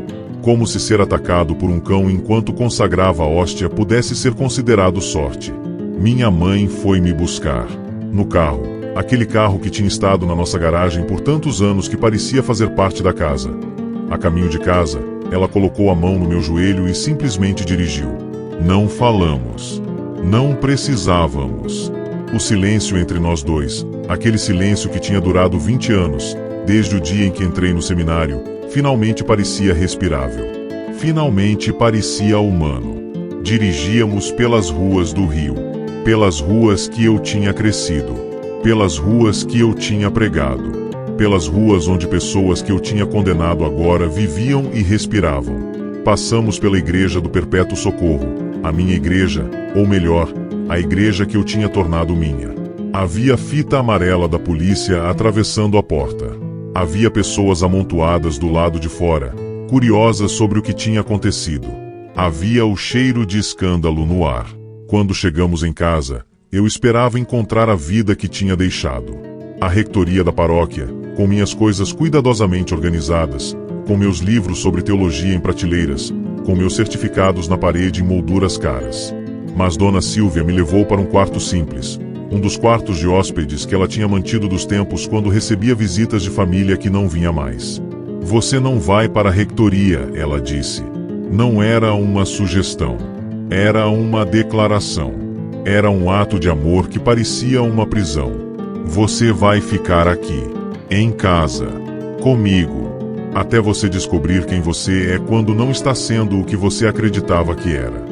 como se ser atacado por um cão enquanto consagrava a hóstia pudesse ser considerado sorte. Minha mãe foi me buscar. No carro, aquele carro que tinha estado na nossa garagem por tantos anos que parecia fazer parte da casa. A caminho de casa, ela colocou a mão no meu joelho e simplesmente dirigiu. Não falamos. Não precisávamos. O silêncio entre nós dois, aquele silêncio que tinha durado 20 anos, desde o dia em que entrei no seminário, finalmente parecia respirável. Finalmente parecia humano. Dirigíamos pelas ruas do Rio. Pelas ruas que eu tinha crescido. Pelas ruas que eu tinha pregado. Pelas ruas onde pessoas que eu tinha condenado agora viviam e respiravam. Passamos pela igreja do Perpétuo Socorro, a minha igreja, ou melhor, a igreja que eu tinha tornado minha. Havia fita amarela da polícia atravessando a porta. Havia pessoas amontoadas do lado de fora, curiosas sobre o que tinha acontecido. Havia o cheiro de escândalo no ar. Quando chegamos em casa, eu esperava encontrar a vida que tinha deixado. A reitoria da paróquia, com minhas coisas cuidadosamente organizadas, com meus livros sobre teologia em prateleiras, com meus certificados na parede em molduras caras. Mas Dona Silvia me levou para um quarto simples, um dos quartos de hóspedes que ela tinha mantido dos tempos quando recebia visitas de família que não vinha mais. Você não vai para a reitoria, ela disse. Não era uma sugestão. Era uma declaração. Era um ato de amor que parecia uma prisão. Você vai ficar aqui, em casa, comigo, até você descobrir quem você é quando não está sendo o que você acreditava que era.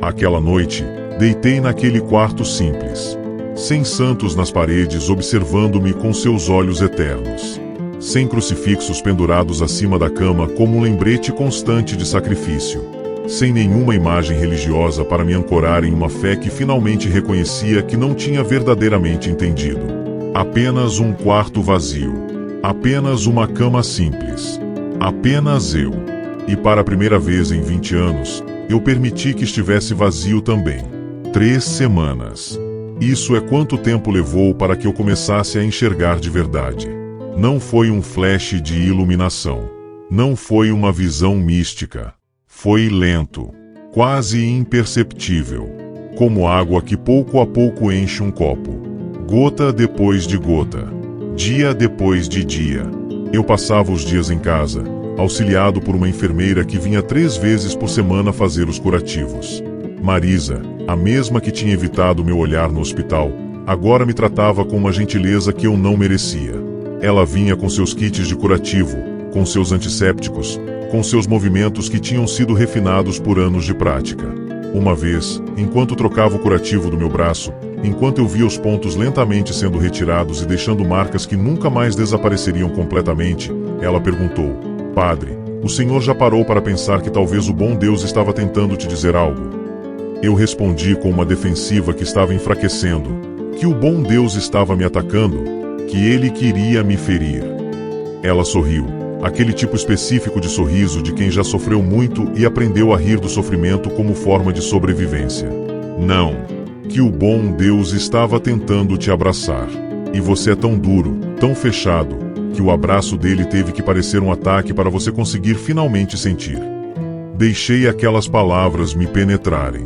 Aquela noite, deitei naquele quarto simples, sem santos nas paredes observando-me com seus olhos eternos, sem crucifixos pendurados acima da cama como um lembrete constante de sacrifício, sem nenhuma imagem religiosa para me ancorar em uma fé que finalmente reconhecia que não tinha verdadeiramente entendido. Apenas um quarto vazio. Apenas uma cama simples. Apenas eu. E para a primeira vez em 20 anos, eu permiti que estivesse vazio também. 3 semanas. Isso é quanto tempo levou para que eu começasse a enxergar de verdade. Não foi um flash de iluminação. Não foi uma visão mística. Foi lento. Quase imperceptível. Como água que pouco a pouco enche um copo. Gota depois de gota, dia depois de dia. Eu passava os dias em casa, auxiliado por uma enfermeira que vinha 3 vezes por semana fazer os curativos. Marisa, a mesma que tinha evitado meu olhar no hospital, agora me tratava com uma gentileza que eu não merecia. Ela vinha com seus kits de curativo, com seus antissépticos, com seus movimentos que tinham sido refinados por anos de prática. Uma vez, enquanto trocava o curativo do meu braço, enquanto eu via os pontos lentamente sendo retirados e deixando marcas que nunca mais desapareceriam completamente, ela perguntou: Padre, o Senhor já parou para pensar que talvez o bom Deus estava tentando te dizer algo? Eu respondi com uma defensiva que estava enfraquecendo, que o bom Deus estava me atacando, que ele queria me ferir. Ela sorriu, aquele tipo específico de sorriso de quem já sofreu muito e aprendeu a rir do sofrimento como forma de sobrevivência. Não, que o bom Deus estava tentando te abraçar. E você é tão duro, tão fechado, que o abraço dele teve que parecer um ataque para você conseguir finalmente sentir. Deixei aquelas palavras me penetrarem.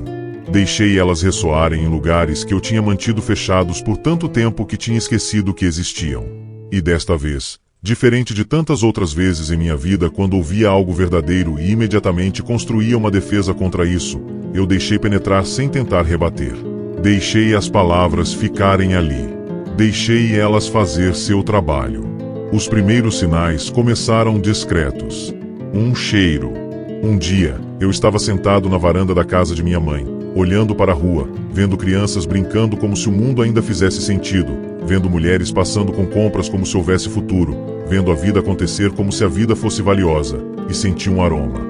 Deixei elas ressoarem em lugares que eu tinha mantido fechados por tanto tempo que tinha esquecido que existiam. E desta vez, diferente de tantas outras vezes em minha vida quando ouvia algo verdadeiro e imediatamente construía uma defesa contra isso, eu deixei penetrar sem tentar rebater. Deixei as palavras ficarem ali. Deixei elas fazer seu trabalho. Os primeiros sinais começaram discretos. Um cheiro. Um dia, eu estava sentado na varanda da casa de minha mãe, olhando para a rua, vendo crianças brincando como se o mundo ainda fizesse sentido, vendo mulheres passando com compras como se houvesse futuro, vendo a vida acontecer como se a vida fosse valiosa, e senti um aroma.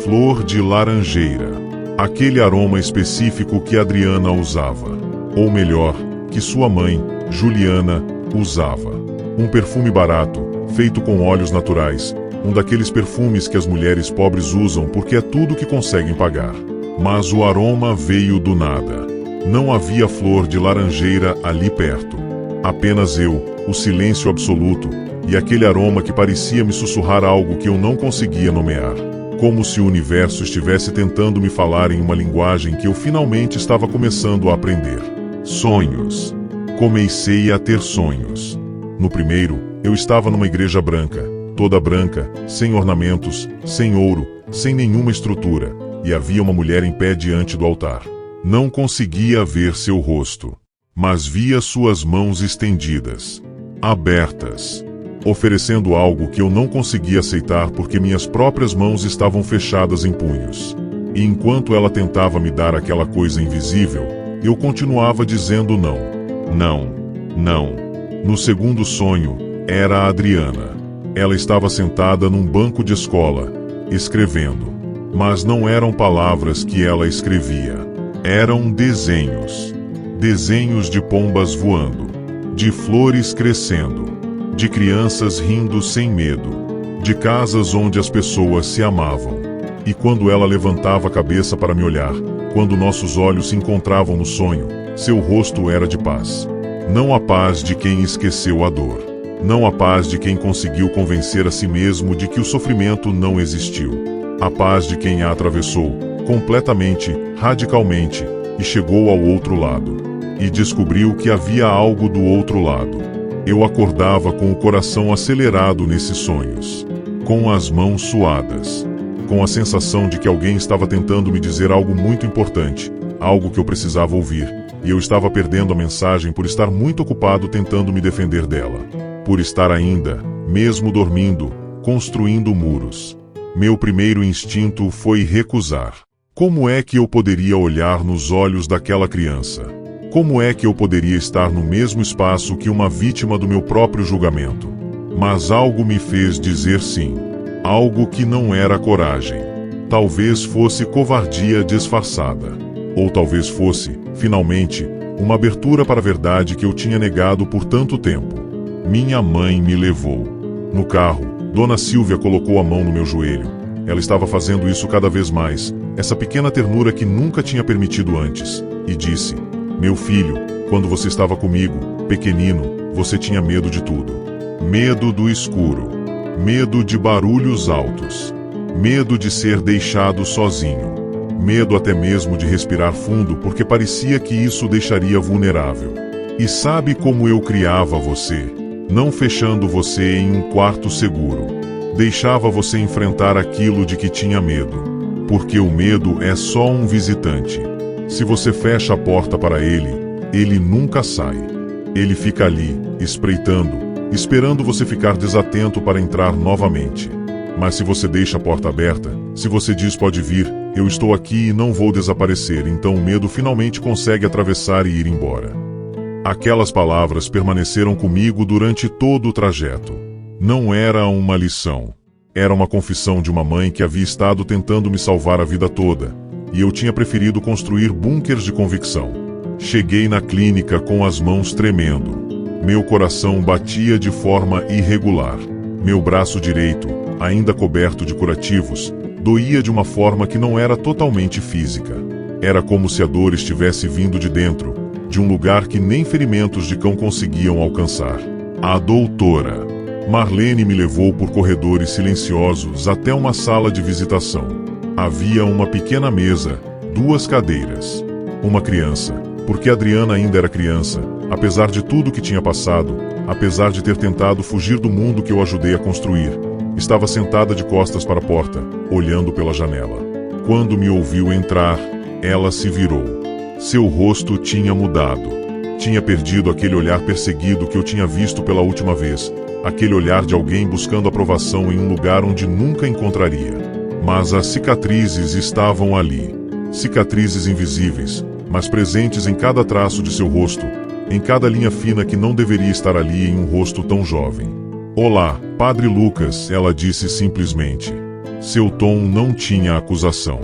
Flor de laranjeira. Aquele aroma específico que Adriana usava. Ou melhor, que sua mãe, Juliana, usava. Um perfume barato, feito com óleos naturais, um daqueles perfumes que as mulheres pobres usam porque é tudo que conseguem pagar. Mas o aroma veio do nada. Não havia flor de laranjeira ali perto. Apenas eu, o silêncio absoluto, e aquele aroma que parecia me sussurrar algo que eu não conseguia nomear. Como se o universo estivesse tentando me falar em uma linguagem que eu finalmente estava começando a aprender. Sonhos. Comecei a ter sonhos. No primeiro, eu estava numa igreja branca, toda branca, sem ornamentos, sem ouro, sem nenhuma estrutura, e havia uma mulher em pé diante do altar. Não conseguia ver seu rosto, mas via suas mãos estendidas, abertas, oferecendo algo que eu não conseguia aceitar porque minhas próprias mãos estavam fechadas em punhos. E enquanto ela tentava me dar aquela coisa invisível, eu continuava dizendo não, não, não. No segundo sonho, era a Adriana. Ela estava sentada num banco de escola, escrevendo. Mas não eram palavras que ela escrevia. Eram desenhos. Desenhos de pombas voando, de flores crescendo, de crianças rindo sem medo, de casas onde as pessoas se amavam. E quando ela levantava a cabeça para me olhar, quando nossos olhos se encontravam no sonho, seu rosto era de paz. Não a paz de quem esqueceu a dor. Não a paz de quem conseguiu convencer a si mesmo de que o sofrimento não existiu. A paz de quem a atravessou, completamente, radicalmente, e chegou ao outro lado. E descobriu que havia algo do outro lado. Eu acordava com o coração acelerado nesses sonhos. Com as mãos suadas. Com a sensação de que alguém estava tentando me dizer algo muito importante, algo que eu precisava ouvir, e eu estava perdendo a mensagem por estar muito ocupado tentando me defender dela. Por estar ainda, mesmo dormindo, construindo muros. Meu primeiro instinto foi recusar. Como é que eu poderia olhar nos olhos daquela criança? Como é que eu poderia estar no mesmo espaço que uma vítima do meu próprio julgamento? Mas algo me fez dizer sim. Algo que não era coragem. Talvez fosse covardia disfarçada. Ou talvez fosse, finalmente, uma abertura para a verdade que eu tinha negado por tanto tempo. Minha mãe me levou. No carro, Dona Silvia colocou a mão no meu joelho. Ela estava fazendo isso cada vez mais, essa pequena ternura que nunca tinha permitido antes, e disse: "Meu filho, quando você estava comigo, pequenino, você tinha medo de tudo. Medo do escuro. Medo de barulhos altos. Medo de ser deixado sozinho. Medo até mesmo de respirar fundo porque parecia que isso o deixaria vulnerável. E sabe como eu criava você? Não fechando você em um quarto seguro. Deixava você enfrentar aquilo de que tinha medo. Porque o medo é só um visitante. Se você fecha a porta para ele, ele nunca sai. Ele fica ali, espreitando, esperando você ficar desatento para entrar novamente. Mas se você deixa a porta aberta, se você diz pode vir, eu estou aqui e não vou desaparecer, então o medo finalmente consegue atravessar e ir embora." Aquelas palavras permaneceram comigo durante todo o trajeto. Não era uma lição. Era uma confissão de uma mãe que havia estado tentando me salvar a vida toda, e eu tinha preferido construir bunkers de convicção. Cheguei na clínica com as mãos tremendo. Meu coração batia de forma irregular. Meu braço direito, ainda coberto de curativos, doía de uma forma que não era totalmente física. Era como se a dor estivesse vindo de dentro, de um lugar que nem ferimentos de cão conseguiam alcançar. A doutora Marlene me levou por corredores silenciosos até uma sala de visitação. Havia uma pequena mesa, 2 cadeiras. Uma criança, porque Adriana ainda era criança, apesar de tudo que tinha passado, apesar de ter tentado fugir do mundo que eu ajudei a construir, estava sentada de costas para a porta, olhando pela janela. Quando me ouviu entrar, ela se virou. Seu rosto tinha mudado. Tinha perdido aquele olhar perseguido que eu tinha visto pela última vez, aquele olhar de alguém buscando aprovação em um lugar onde nunca encontraria. Mas as cicatrizes estavam ali. Cicatrizes invisíveis, mas presentes em cada traço de seu rosto, em cada linha fina que não deveria estar ali em um rosto tão jovem. "Olá, Padre Lucas", ela disse simplesmente. Seu tom não tinha acusação.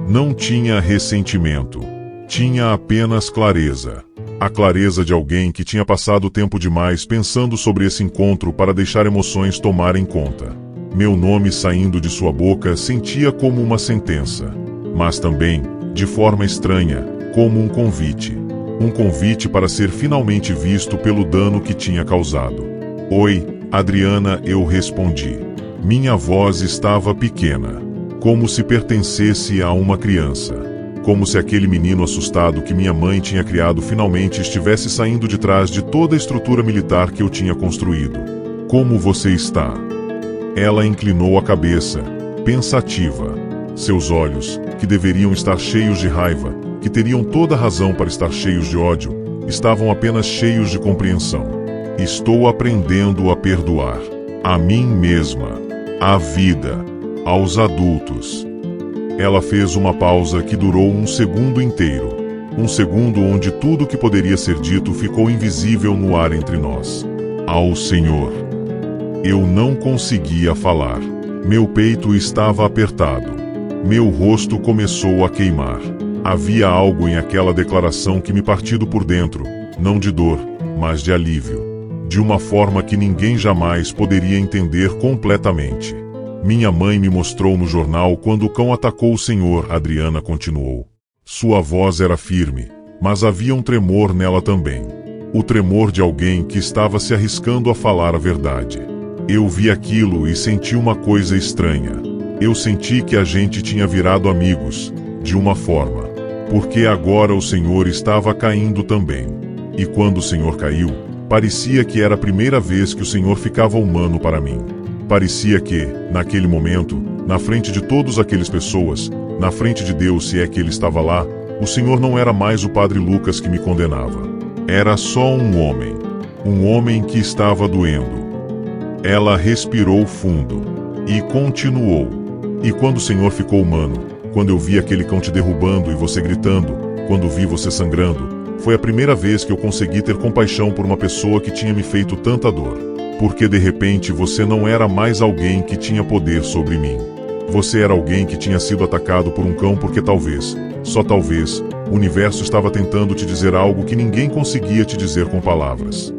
Não tinha ressentimento. Tinha apenas clareza. A clareza de alguém que tinha passado tempo demais pensando sobre esse encontro para deixar emoções tomarem conta. Meu nome saindo de sua boca sentia como uma sentença. Mas também, de forma estranha, como um convite. Um convite para ser finalmente visto pelo dano que tinha causado. "Oi, Adriana", eu respondi. Minha voz estava pequena, como se pertencesse a uma criança. Como se aquele menino assustado que minha mãe tinha criado finalmente estivesse saindo de trás de toda a estrutura militar que eu tinha construído. "Como você está?" Ela inclinou a cabeça, pensativa. Seus olhos, que deveriam estar cheios de raiva, que teriam toda a razão para estar cheios de ódio, estavam apenas cheios de compreensão. "Estou aprendendo a perdoar. A mim mesma. A vida. Aos adultos." Ela fez uma pausa que durou um segundo inteiro. Um segundo onde tudo que poderia ser dito ficou invisível no ar entre nós. "Ao Senhor." Eu não conseguia falar. Meu peito estava apertado. Meu rosto começou a queimar. Havia algo em aquela declaração que me partido por dentro, não de dor, mas de alívio. De uma forma que ninguém jamais poderia entender completamente. "Minha mãe me mostrou no jornal quando o cão atacou o senhor", Adriana continuou. Sua voz era firme, mas havia um tremor nela também. O tremor de alguém que estava se arriscando a falar a verdade. Eu vi aquilo e senti uma coisa estranha. Eu senti que a gente tinha virado amigos, de uma forma. Porque agora o senhor estava caindo também. E quando o senhor caiu, parecia que era a primeira vez que o senhor ficava humano para mim. Parecia que, naquele momento, na frente de todas aquelas pessoas, na frente de Deus, se é que ele estava lá, o Senhor não era mais o Padre Lucas que me condenava. Era só um homem que estava doendo. Ela respirou fundo e continuou. "E quando o Senhor ficou humano, quando eu vi aquele cão te derrubando e você gritando, quando vi você sangrando, foi a primeira vez que eu consegui ter compaixão por uma pessoa que tinha me feito tanta dor. Porque de repente você não era mais alguém que tinha poder sobre mim. Você era alguém que tinha sido atacado por um cão porque talvez, só talvez, o universo estava tentando te dizer algo que ninguém conseguia te dizer com palavras."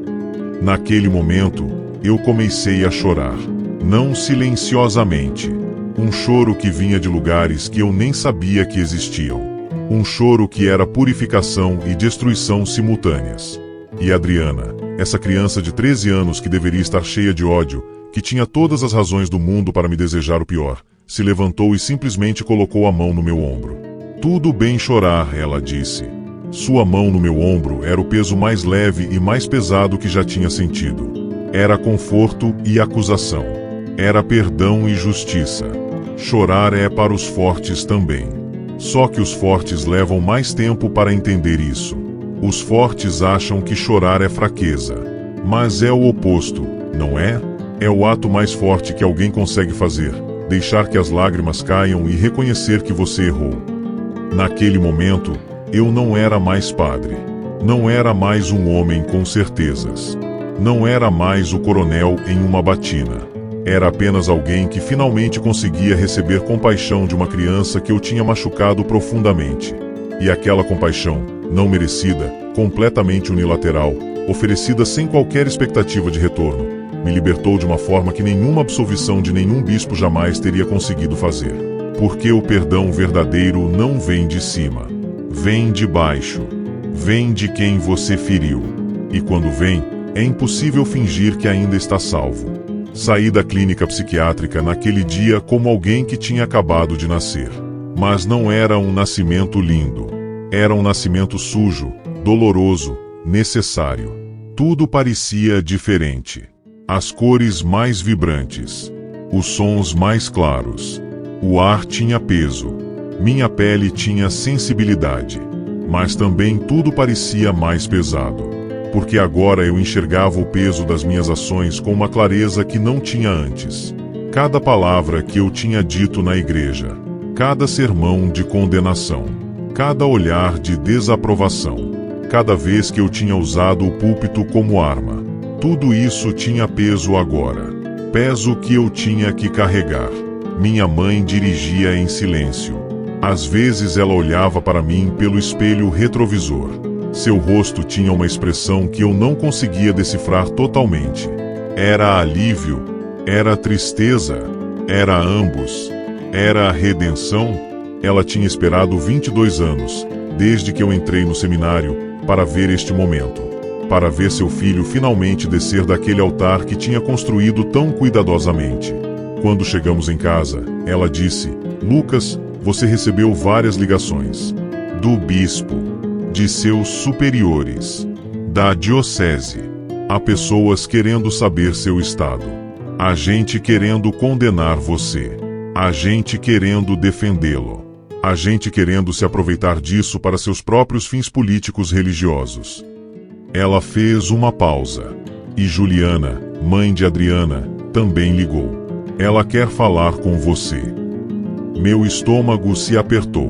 Naquele momento, eu comecei a chorar. Não silenciosamente. Um choro que vinha de lugares que eu nem sabia que existiam. Um choro que era purificação e destruição simultâneas. E Adriana, essa criança de 13 anos que deveria estar cheia de ódio, que tinha todas as razões do mundo para me desejar o pior, se levantou e simplesmente colocou a mão no meu ombro. "Tudo bem chorar", ela disse. Sua mão no meu ombro era o peso mais leve e mais pesado que já tinha sentido. Era conforto e acusação. Era perdão e justiça. Chorar é para os fortes também. Só que os fortes levam mais tempo para entender isso. Os fortes acham que chorar é fraqueza. Mas é o oposto, não é? É o ato mais forte que alguém consegue fazer, deixar que as lágrimas caiam e reconhecer que você errou. Naquele momento, eu não era mais padre. Não era mais um homem com certezas. Não era mais o coronel em uma batina. Era apenas alguém que finalmente conseguia receber compaixão de uma criança que eu tinha machucado profundamente. E aquela compaixão, não merecida, completamente unilateral, oferecida sem qualquer expectativa de retorno, me libertou de uma forma que nenhuma absolvição de nenhum bispo jamais teria conseguido fazer. Porque o perdão verdadeiro não vem de cima. Vem de baixo. Vem de quem você feriu. E quando vem, é impossível fingir que ainda está salvo. Saí da clínica psiquiátrica naquele dia como alguém que tinha acabado de nascer. Mas não era um nascimento lindo. Era um nascimento sujo, doloroso, necessário. Tudo parecia diferente. As cores mais vibrantes. Os sons mais claros. O ar tinha peso. Minha pele tinha sensibilidade. Mas também tudo parecia mais pesado. Porque agora eu enxergava o peso das minhas ações com uma clareza que não tinha antes. Cada palavra que eu tinha dito na igreja. Cada sermão de condenação. Cada olhar de desaprovação. Cada vez que eu tinha usado o púlpito como arma. Tudo isso tinha peso agora. Peso que eu tinha que carregar. Minha mãe dirigia em silêncio. Às vezes ela olhava para mim pelo espelho retrovisor. Seu rosto tinha uma expressão que eu não conseguia decifrar totalmente. Era alívio? Era tristeza? Era ambos? Era a redenção? Ela tinha esperado 22 anos, desde que eu entrei no seminário, para ver este momento. Para ver seu filho finalmente descer daquele altar que tinha construído tão cuidadosamente. Quando chegamos em casa, ela disse: Lucas, você recebeu várias ligações. Do bispo. De seus superiores. Da diocese. Há pessoas querendo saber seu estado. Há gente querendo condenar você. Há gente querendo defendê-lo. Há gente querendo se aproveitar disso para seus próprios fins políticos religiosos. Ela fez uma pausa. E Juliana, mãe de Adriana, também ligou. Ela quer falar com você. Meu estômago se apertou.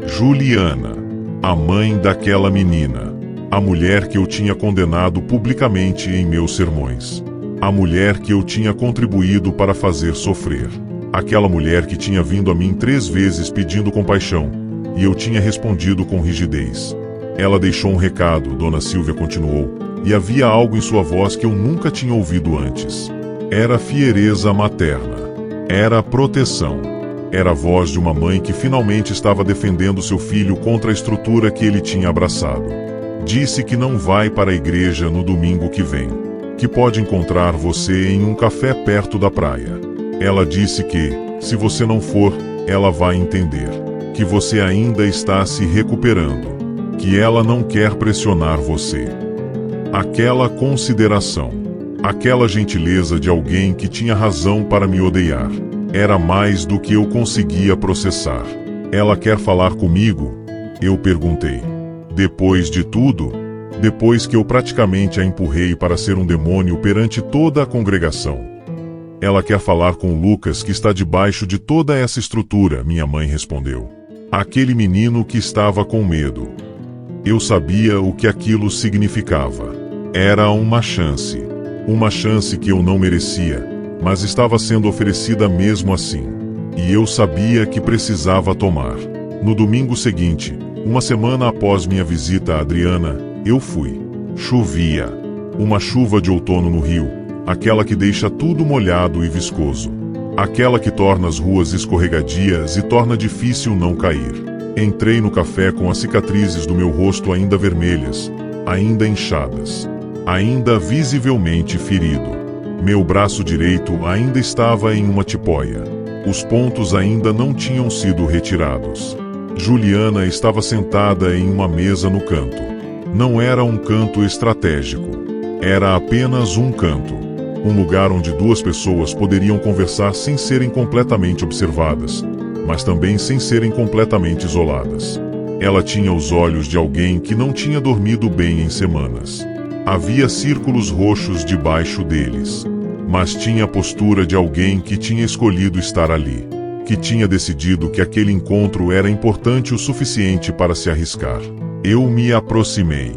Juliana, a mãe daquela menina. A mulher que eu tinha condenado publicamente em meus sermões. A mulher que eu tinha contribuído para fazer sofrer. Aquela mulher que tinha vindo a mim 3 vezes pedindo compaixão, e eu tinha respondido com rigidez. Ela deixou um recado, Dona Silvia continuou, e havia algo em sua voz que eu nunca tinha ouvido antes. Era fiereza materna. Era proteção. Era a voz de uma mãe que finalmente estava defendendo seu filho contra a estrutura que ele tinha abraçado. Disse que não vai para a igreja no domingo que vem. Que pode encontrar você em um café perto da praia. Ela disse que, se você não for, ela vai entender. Que você ainda está se recuperando. Que ela não quer pressionar você. Aquela consideração. Aquela gentileza de alguém que tinha razão para me odiar. Era mais do que eu conseguia processar. Ela quer falar comigo? Eu perguntei. Depois de tudo? Depois que eu praticamente a empurrei para ser um demônio perante toda a congregação. Ela quer falar com Lucas que está debaixo de toda essa estrutura, minha mãe respondeu. Aquele menino que estava com medo. Eu sabia o que aquilo significava. Era uma chance. Uma chance que eu não merecia, mas estava sendo oferecida mesmo assim. E eu sabia que precisava tomar. No domingo seguinte, uma semana após minha visita a Adriana, eu fui. Chovia. Uma chuva de outono no Rio, aquela que deixa tudo molhado e viscoso. Aquela que torna as ruas escorregadias e torna difícil não cair. Entrei no café com as cicatrizes do meu rosto ainda vermelhas, ainda inchadas. Ainda visivelmente ferido. Meu braço direito ainda estava em uma tipóia. Os pontos ainda não tinham sido retirados. Juliana estava sentada em uma mesa no canto. Não era um canto estratégico. Era apenas um canto. Um lugar onde 2 pessoas poderiam conversar sem serem completamente observadas, mas também sem serem completamente isoladas. Ela tinha os olhos de alguém que não tinha dormido bem em semanas. Havia círculos roxos debaixo deles. Mas tinha a postura de alguém que tinha escolhido estar ali. Que tinha decidido que aquele encontro era importante o suficiente para se arriscar. Eu me aproximei.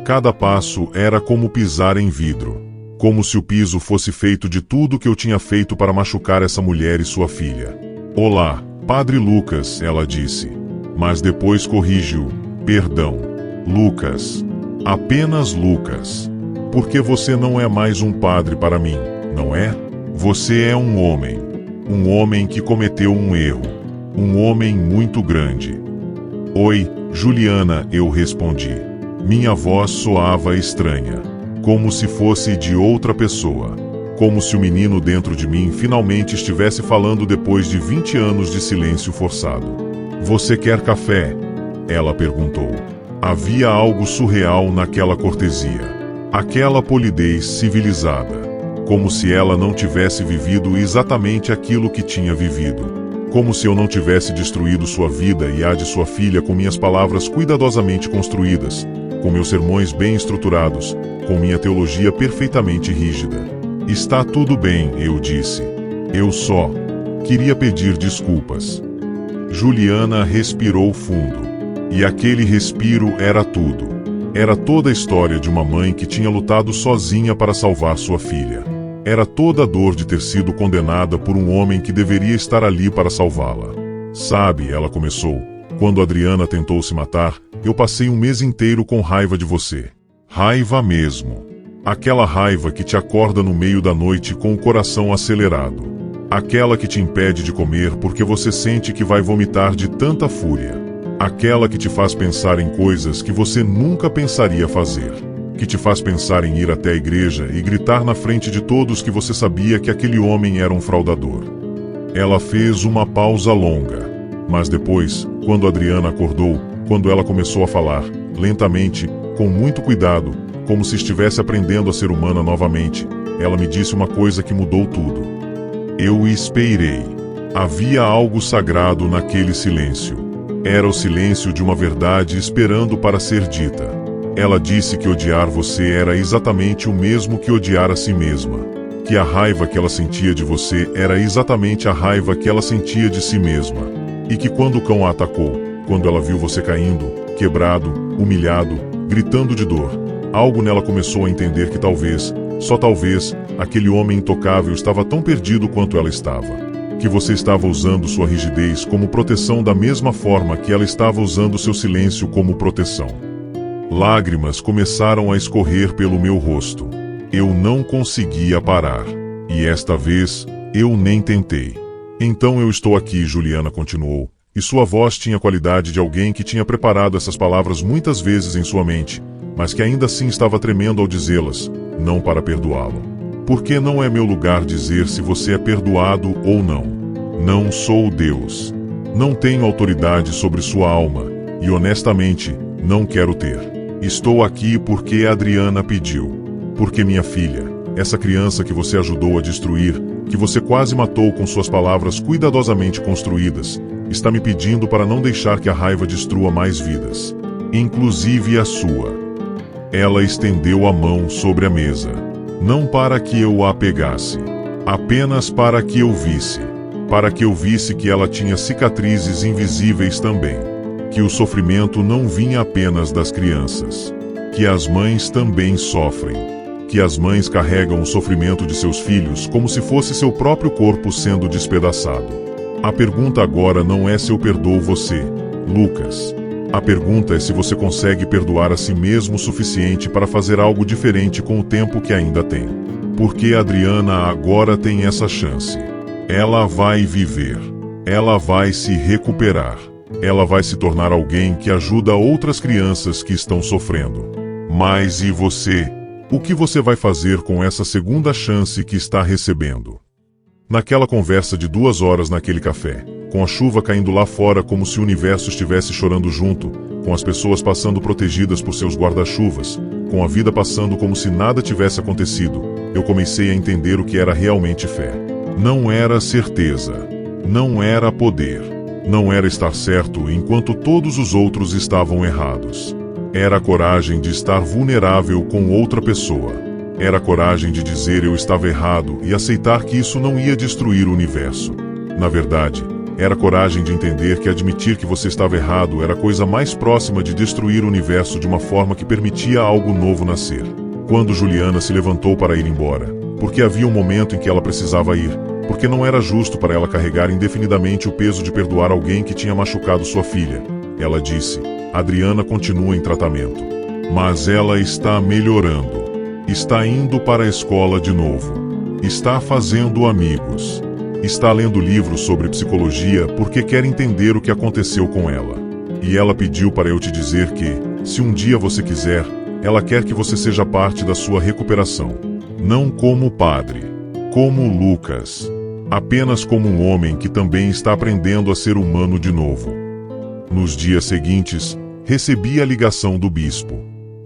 Cada passo era como pisar em vidro. como se o piso fosse feito de tudo que eu tinha feito para machucar essa mulher e sua filha. Olá, Padre Lucas, ela disse. Mas depois corrigiu. Perdão, Lucas. Apenas Lucas. Porque você não é mais um padre para mim, não é? Você é um homem. Um homem que cometeu um erro. Um homem muito grande. Oi, Juliana, eu respondi. Minha voz soava estranha. Como se fosse de outra pessoa. Como se o menino dentro de mim finalmente estivesse falando depois de 20 anos de silêncio forçado. Você quer café? Ela perguntou. Havia algo surreal naquela cortesia. Aquela polidez civilizada. Como se ela não tivesse vivido exatamente aquilo que tinha vivido. Como se eu não tivesse destruído sua vida e a de sua filha com minhas palavras cuidadosamente construídas, com meus sermões bem estruturados, com minha teologia perfeitamente rígida. Está tudo bem, eu disse. Eu só queria pedir desculpas. Juliana respirou fundo. E aquele respiro era tudo. Era toda a história de uma mãe que tinha lutado sozinha para salvar sua filha. Era toda a dor de ter sido condenada por um homem que deveria estar ali para salvá-la. Sabe, ela começou, quando Adriana tentou se matar, eu passei um mês inteiro com raiva de você. Raiva mesmo. Aquela raiva que te acorda no meio da noite com o coração acelerado. Aquela que te impede de comer porque você sente que vai vomitar de tanta fúria. Aquela que te faz pensar em coisas que você nunca pensaria fazer. Que te faz pensar em ir até a igreja e gritar na frente de todos que você sabia que aquele homem era um fraudador. Ela fez uma pausa longa. Mas depois, quando Adriana acordou, quando ela começou a falar, lentamente, com muito cuidado, como se estivesse aprendendo a ser humana novamente, ela me disse uma coisa que mudou tudo. Eu esperei. Havia algo sagrado naquele silêncio. Era o silêncio de uma verdade esperando para ser dita. Ela disse que odiar você era exatamente o mesmo que odiar a si mesma. Que a raiva que ela sentia de você era exatamente a raiva que ela sentia de si mesma. E que quando o cão a atacou, quando ela viu você caindo, quebrado, humilhado, gritando de dor, algo nela começou a entender que talvez, só talvez, aquele homem intocável estava tão perdido quanto ela estava. Que você estava usando sua rigidez como proteção da mesma forma que ela estava usando seu silêncio como proteção. Lágrimas começaram a escorrer pelo meu rosto. Eu não conseguia parar. E esta vez, eu nem tentei. Então eu estou aqui, Juliana continuou, e sua voz tinha a qualidade de alguém que tinha preparado essas palavras muitas vezes em sua mente, mas que ainda assim estava tremendo ao dizê-las, não para perdoá-lo. Porque não é meu lugar dizer se você é perdoado ou não. Não sou Deus. Não tenho autoridade sobre sua alma, e honestamente, não quero ter. Estou aqui porque Adriana pediu. Porque minha filha, essa criança que você ajudou a destruir, que você quase matou com suas palavras cuidadosamente construídas, está me pedindo para não deixar que a raiva destrua mais vidas. Inclusive a sua. Ela estendeu a mão sobre a mesa. Não para que eu a pegasse, apenas para que eu visse. Para que eu visse que ela tinha cicatrizes invisíveis também. Que o sofrimento não vinha apenas das crianças. Que as mães também sofrem. Que as mães carregam o sofrimento de seus filhos como se fosse seu próprio corpo sendo despedaçado. A pergunta agora não é se eu perdoo você, Lucas. A pergunta é se você consegue perdoar a si mesmo o suficiente para fazer algo diferente com o tempo que ainda tem. Porque Adriana agora tem essa chance. Ela vai viver. Ela vai se recuperar. Ela vai se tornar alguém que ajuda outras crianças que estão sofrendo. Mas e você? O que você vai fazer com essa segunda chance que está recebendo? Naquela conversa de 2 horas naquele café, com a chuva caindo lá fora como se o universo estivesse chorando junto, com as pessoas passando protegidas por seus guarda-chuvas, com a vida passando como se nada tivesse acontecido, eu comecei a entender o que era realmente fé. Não era certeza. Não era poder. Não era estar certo enquanto todos os outros estavam errados. Era a coragem de estar vulnerável com outra pessoa. Era a coragem de dizer eu estava errado e aceitar que isso não ia destruir o universo. Na verdade, era a coragem de entender que admitir que você estava errado era a coisa mais próxima de destruir o universo de uma forma que permitia algo novo nascer. Quando Juliana se levantou para ir embora, porque havia um momento em que ela precisava ir, porque não era justo para ela carregar indefinidamente o peso de perdoar alguém que tinha machucado sua filha, ela disse: Adriana continua em tratamento. Mas ela está melhorando. Está indo para a escola de novo. Está fazendo amigos. Está lendo livros sobre psicologia porque quer entender o que aconteceu com ela. E ela pediu para eu te dizer que, se um dia você quiser, ela quer que você seja parte da sua recuperação. Não como padre, como Lucas. Apenas como um homem que também está aprendendo a ser humano de novo. Nos dias seguintes, recebi a ligação do bispo.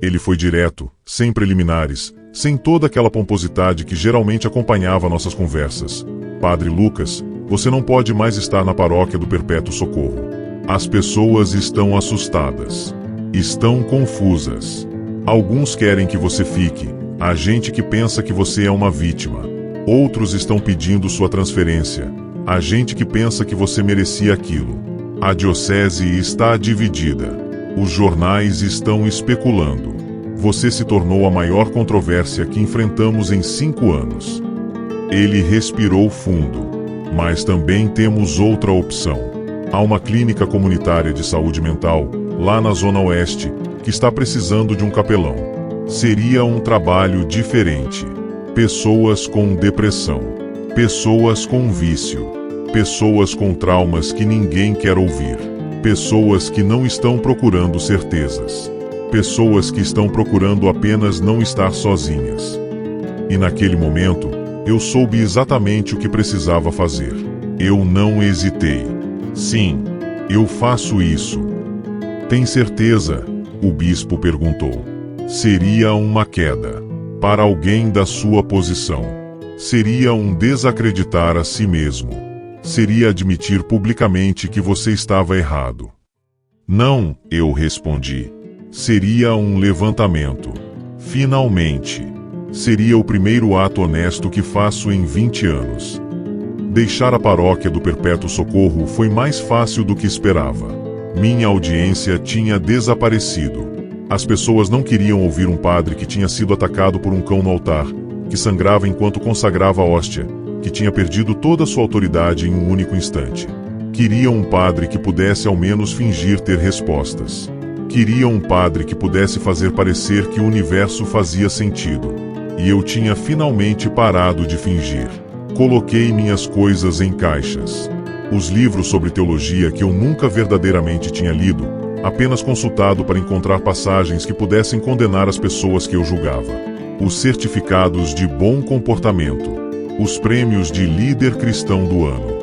Ele foi direto, sem preliminares, sem toda aquela pomposidade que geralmente acompanhava nossas conversas. Padre Lucas, você não pode mais estar na paróquia do Perpétuo Socorro. As pessoas estão assustadas. Estão confusas. Alguns querem que você fique. Há gente que pensa que você é uma vítima. Outros estão pedindo sua transferência. Há gente que pensa que você merecia aquilo. A diocese está dividida. Os jornais estão especulando. Você se tornou a maior controvérsia que enfrentamos em 5 anos. Ele respirou fundo. Mas também temos outra opção. Há uma clínica comunitária de saúde mental, lá na Zona Oeste, que está precisando de um capelão. Seria um trabalho diferente. Pessoas com depressão. Pessoas com vício. Pessoas com traumas que ninguém quer ouvir. Pessoas que não estão procurando certezas. Pessoas que estão procurando apenas não estar sozinhas. E naquele momento, eu soube exatamente o que precisava fazer. Eu não hesitei. Sim, eu faço isso. Tem certeza? O bispo perguntou. Seria uma queda. Para alguém da sua posição. Seria um desacreditar a si mesmo. Seria admitir publicamente que você estava errado. Não, eu respondi. Seria um levantamento. Finalmente. Seria o primeiro ato honesto que faço em 20 anos. Deixar a paróquia do Perpétuo Socorro foi mais fácil do que esperava. Minha audiência tinha desaparecido. As pessoas não queriam ouvir um padre que tinha sido atacado por um cão no altar, que sangrava enquanto consagrava a hóstia, que tinha perdido toda sua autoridade em um único instante. Queriam um padre que pudesse ao menos fingir ter respostas. Queriam um padre que pudesse fazer parecer que o universo fazia sentido. E eu tinha finalmente parado de fingir. Coloquei minhas coisas em caixas. Os livros sobre teologia que eu nunca verdadeiramente tinha lido, apenas consultado para encontrar passagens que pudessem condenar as pessoas que eu julgava. Os certificados de bom comportamento. Os prêmios de líder cristão do ano.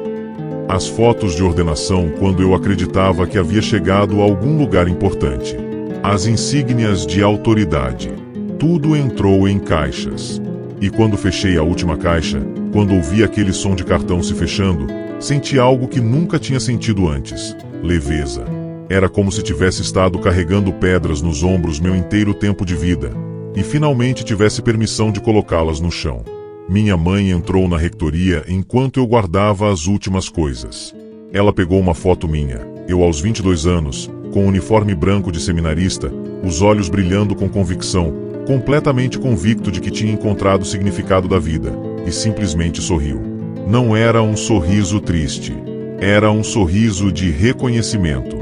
As fotos de ordenação quando eu acreditava que havia chegado a algum lugar importante. As insígnias de autoridade. Tudo entrou em caixas. E quando fechei a última caixa, quando ouvi aquele som de cartão se fechando, senti algo que nunca tinha sentido antes. Leveza. Era como se tivesse estado carregando pedras nos ombros meu inteiro tempo de vida, e finalmente tivesse permissão de colocá-las no chão. Minha mãe entrou na reitoria enquanto eu guardava as últimas coisas. Ela pegou uma foto minha, eu aos 22 anos, com o uniforme branco de seminarista, os olhos brilhando com convicção, completamente convicto de que tinha encontrado o significado da vida, e simplesmente sorriu. Não era um sorriso triste. Era um sorriso de reconhecimento.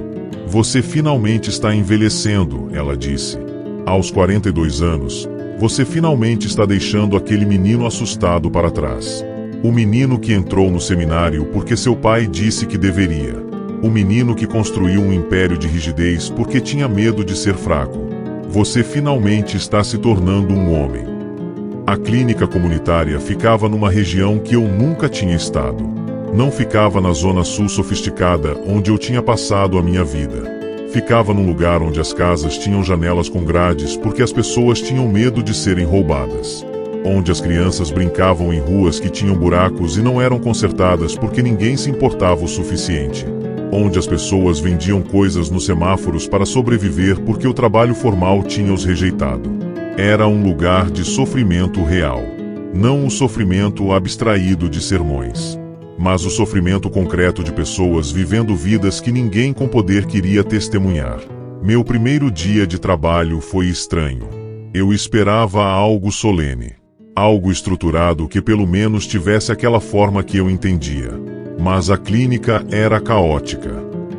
Você finalmente está envelhecendo, ela disse. Aos 42 anos, você finalmente está deixando aquele menino assustado para trás. O menino que entrou no seminário porque seu pai disse que deveria. O menino que construiu um império de rigidez porque tinha medo de ser fraco. Você finalmente está se tornando um homem. A clínica comunitária ficava numa região que eu nunca tinha estado. Não ficava na zona sul sofisticada onde eu tinha passado a minha vida. Ficava num lugar onde as casas tinham janelas com grades porque as pessoas tinham medo de serem roubadas. Onde as crianças brincavam em ruas que tinham buracos e não eram consertadas porque ninguém se importava o suficiente. Onde as pessoas vendiam coisas nos semáforos para sobreviver porque o trabalho formal tinha os rejeitado. Era um lugar de sofrimento real. Não o sofrimento abstraído de sermões, mas o sofrimento concreto de pessoas vivendo vidas que ninguém com poder queria testemunhar. Meu primeiro dia de trabalho foi estranho. Eu esperava algo solene. Algo estruturado que pelo menos tivesse aquela forma que eu entendia. Mas a clínica era caótica.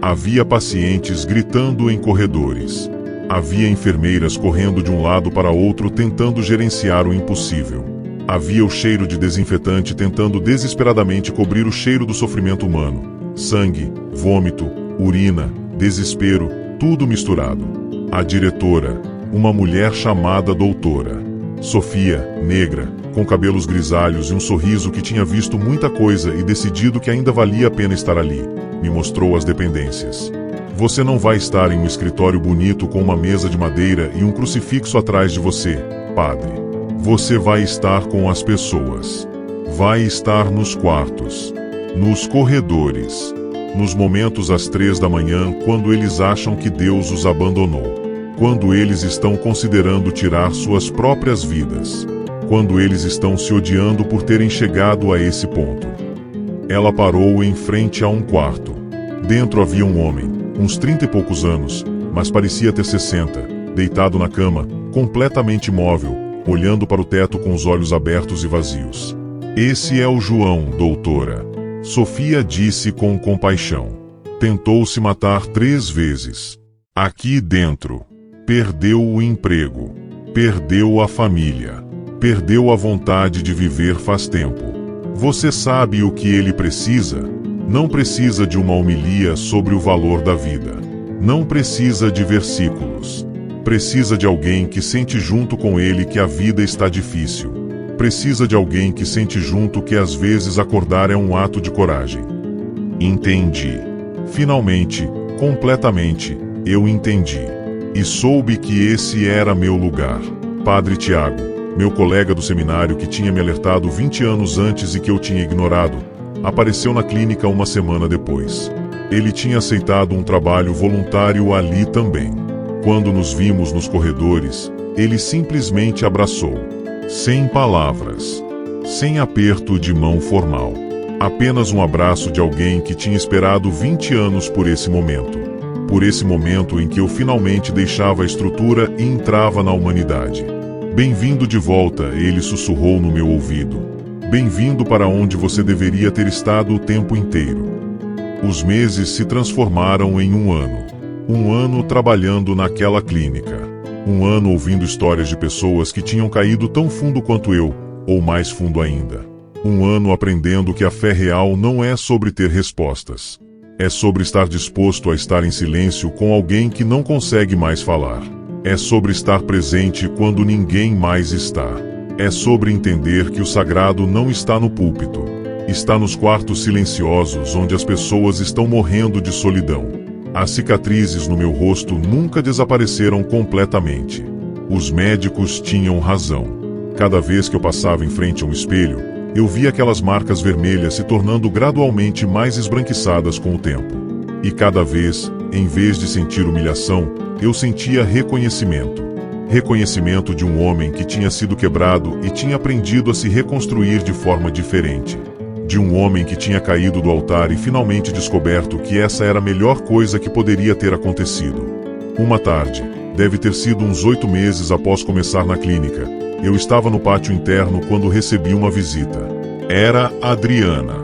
Havia pacientes gritando em corredores. Havia enfermeiras correndo de um lado para outro tentando gerenciar o impossível. Havia o cheiro de desinfetante tentando desesperadamente cobrir o cheiro do sofrimento humano. Sangue, vômito, urina, desespero, tudo misturado. A diretora, uma mulher chamada doutora. Sofia, negra, com cabelos grisalhos e um sorriso que tinha visto muita coisa e decidido que ainda valia a pena estar ali, me mostrou as dependências. Você não vai estar em um escritório bonito com uma mesa de madeira e um crucifixo atrás de você, padre. Você vai estar com as pessoas. Vai estar nos quartos, nos corredores, nos momentos às 3 da manhã quando eles acham que Deus os abandonou. Quando eles estão considerando tirar suas próprias vidas. Quando eles estão se odiando por terem chegado a esse ponto. Ela parou em frente a um quarto. Dentro havia um homem, uns 30 e poucos anos, mas parecia ter 60, deitado na cama, completamente imóvel, olhando para o teto com os olhos abertos e vazios. Esse é o João, doutora. Sofia disse com compaixão. Tentou se matar 3 vezes. Aqui dentro. Perdeu o emprego. Perdeu a família. Perdeu a vontade de viver faz tempo. Você sabe o que ele precisa? Não precisa de uma homilia sobre o valor da vida. Não precisa de versículos. Precisa de alguém que sente junto com ele que a vida está difícil. Precisa de alguém que sente junto que às vezes acordar é um ato de coragem. Entendi. Finalmente, completamente, eu entendi. E soube que esse era meu lugar. Padre Tiago, meu colega do seminário que tinha me alertado 20 anos antes e que eu tinha ignorado, apareceu na clínica uma semana depois. Ele tinha aceitado um trabalho voluntário ali também. Quando nos vimos nos corredores, ele simplesmente abraçou. Sem palavras. Sem aperto de mão formal. Apenas um abraço de alguém que tinha esperado 20 anos por esse momento. Por esse momento em que eu finalmente deixava a estrutura e entrava na humanidade. Bem-vindo de volta, ele sussurrou no meu ouvido. Bem-vindo para onde você deveria ter estado o tempo inteiro. Os meses se transformaram em um ano. Um ano trabalhando naquela clínica. Um ano ouvindo histórias de pessoas que tinham caído tão fundo quanto eu, ou mais fundo ainda. Um ano aprendendo que a fé real não é sobre ter respostas. É sobre estar disposto a estar em silêncio com alguém que não consegue mais falar. É sobre estar presente quando ninguém mais está. É sobre entender que o sagrado não está no púlpito. Está nos quartos silenciosos onde as pessoas estão morrendo de solidão. As cicatrizes no meu rosto nunca desapareceram completamente. Os médicos tinham razão. Cada vez que eu passava em frente a um espelho, eu via aquelas marcas vermelhas se tornando gradualmente mais esbranquiçadas com o tempo. E cada vez, em vez de sentir humilhação, eu sentia reconhecimento. Reconhecimento de um homem que tinha sido quebrado e tinha aprendido a se reconstruir de forma diferente. De um homem que tinha caído do altar e finalmente descoberto que essa era a melhor coisa que poderia ter acontecido. Uma tarde, deve ter sido uns 8 meses após começar na clínica, eu estava no pátio interno quando recebi uma visita. Era Adriana.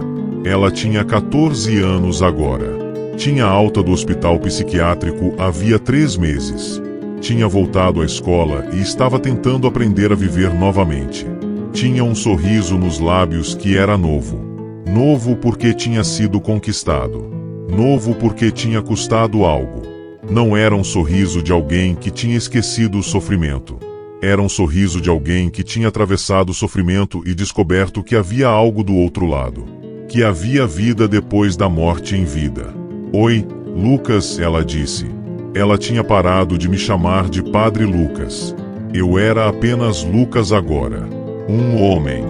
Ela tinha 14 anos agora. Tinha alta do hospital psiquiátrico havia 3 meses. Tinha voltado à escola e estava tentando aprender a viver novamente. Tinha um sorriso nos lábios que era novo. Novo porque tinha sido conquistado. Novo porque tinha custado algo. Não era um sorriso de alguém que tinha esquecido o sofrimento. Era um sorriso de alguém que tinha atravessado o sofrimento e descoberto que havia algo do outro lado. Que havia vida depois da morte em vida. Oi, Lucas, ela disse. Ela tinha parado de me chamar de Padre Lucas. Eu era apenas Lucas agora. Um homem.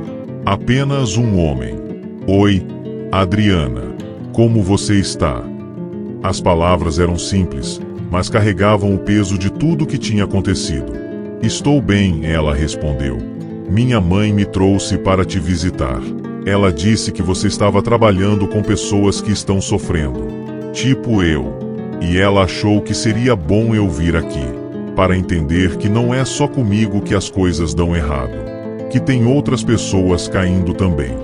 Apenas um homem. Oi, Adriana. Como você está? As palavras eram simples, mas carregavam o peso de tudo que tinha acontecido. Estou bem, ela respondeu. Minha mãe me trouxe para te visitar. Ela disse que você estava trabalhando com pessoas que estão sofrendo. Tipo eu. E ela achou que seria bom eu vir aqui. para entender que não é só comigo que as coisas dão errado, que tem outras pessoas caindo também.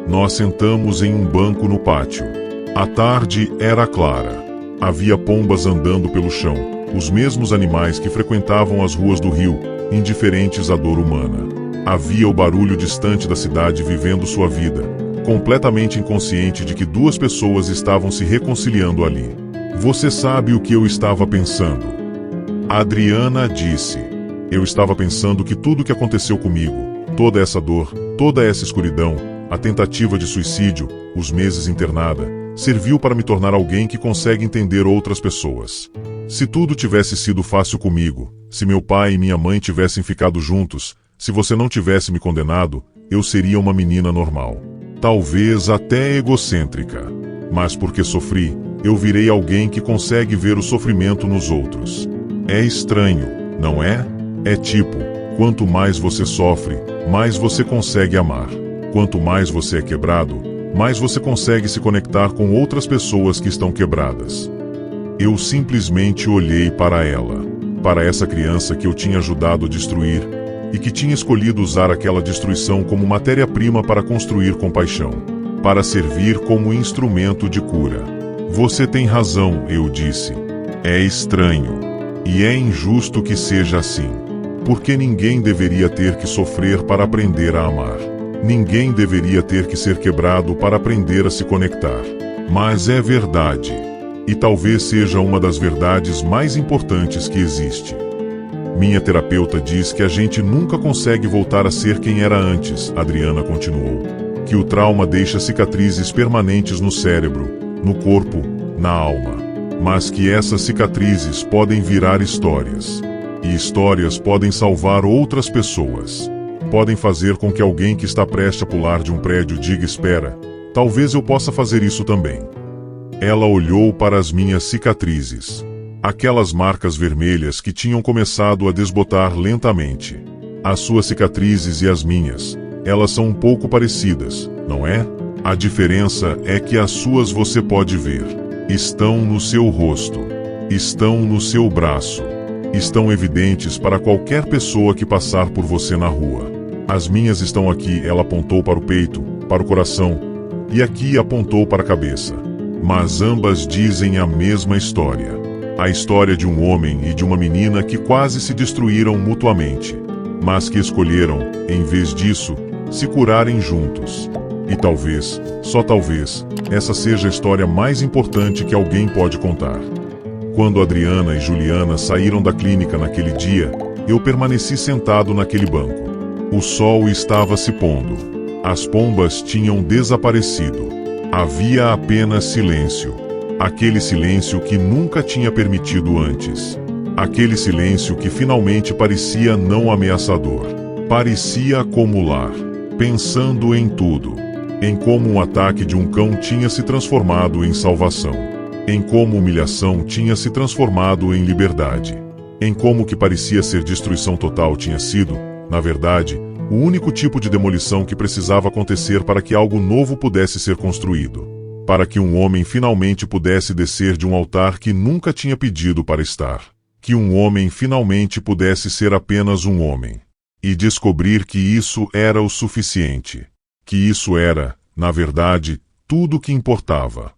Nós sentamos em um banco no pátio. A tarde era clara. Havia pombas andando pelo chão, os mesmos animais que frequentavam as ruas do rio, indiferentes à dor humana. Havia o barulho distante da cidade vivendo sua vida, completamente inconsciente de que duas pessoas estavam se reconciliando ali. Você sabe o que eu estava pensando? Adriana disse. Eu estava pensando que tudo o que aconteceu comigo, toda essa dor, toda essa escuridão, a tentativa de suicídio, os meses internada, serviu para me tornar alguém que consegue entender outras pessoas. Se tudo tivesse sido fácil comigo, se meu pai e minha mãe tivessem ficado juntos, se você não tivesse me condenado, eu seria uma menina normal. Talvez até egocêntrica. Mas porque sofri, eu virei alguém que consegue ver o sofrimento nos outros. É estranho, não é? É tipo, quanto mais você sofre, mais você consegue amar. Quanto mais você é quebrado, mais você consegue se conectar com outras pessoas que estão quebradas. Eu simplesmente olhei para ela, para essa criança que eu tinha ajudado a destruir, e que tinha escolhido usar aquela destruição como matéria-prima para construir compaixão, para servir como instrumento de cura. Você tem razão, eu disse. É estranho. E é injusto que seja assim. Porque ninguém deveria ter que sofrer para aprender a amar. Ninguém deveria ter que ser quebrado para aprender a se conectar. Mas é verdade. E talvez seja uma das verdades mais importantes que existe. Minha terapeuta diz que a gente nunca consegue voltar a ser quem era antes, Adriana continuou. Que o trauma deixa cicatrizes permanentes no cérebro, no corpo, na alma. Mas que essas cicatrizes podem virar histórias. E histórias podem salvar outras pessoas. Podem fazer com que alguém que está prestes a pular de um prédio diga: espera, talvez eu possa fazer isso também. Ela olhou para as minhas cicatrizes. Aquelas marcas vermelhas que tinham começado a desbotar lentamente. As suas cicatrizes e as minhas, elas são um pouco parecidas, não é? A diferença é que as suas você pode ver. Estão no seu rosto. Estão no seu braço. Estão evidentes para qualquer pessoa que passar por você na rua. As minhas estão aqui, ela apontou para o peito, para o coração, e aqui apontou para a cabeça. Mas ambas dizem a mesma história. A história de um homem e de uma menina que quase se destruíram mutuamente, mas que escolheram, em vez disso, se curarem juntos. E talvez, só talvez, essa seja a história mais importante que alguém pode contar. Quando Adriana e Juliana saíram da clínica naquele dia, eu permaneci sentado naquele banco. O sol estava se pondo. As pombas tinham desaparecido. Havia apenas silêncio. Aquele silêncio que nunca tinha permitido antes. Aquele silêncio que finalmente parecia não ameaçador. Parecia acumular, pensando em tudo. Em como um ataque de um cão tinha se transformado em salvação. Em como humilhação tinha se transformado em liberdade. Em como o que parecia ser destruição total tinha sido, na verdade, o único tipo de demolição que precisava acontecer para que algo novo pudesse ser construído. Para que um homem finalmente pudesse descer de um altar que nunca tinha pedido para estar. Que um homem finalmente pudesse ser apenas um homem. E descobrir que isso era o suficiente. Que isso era, na verdade, tudo o que importava.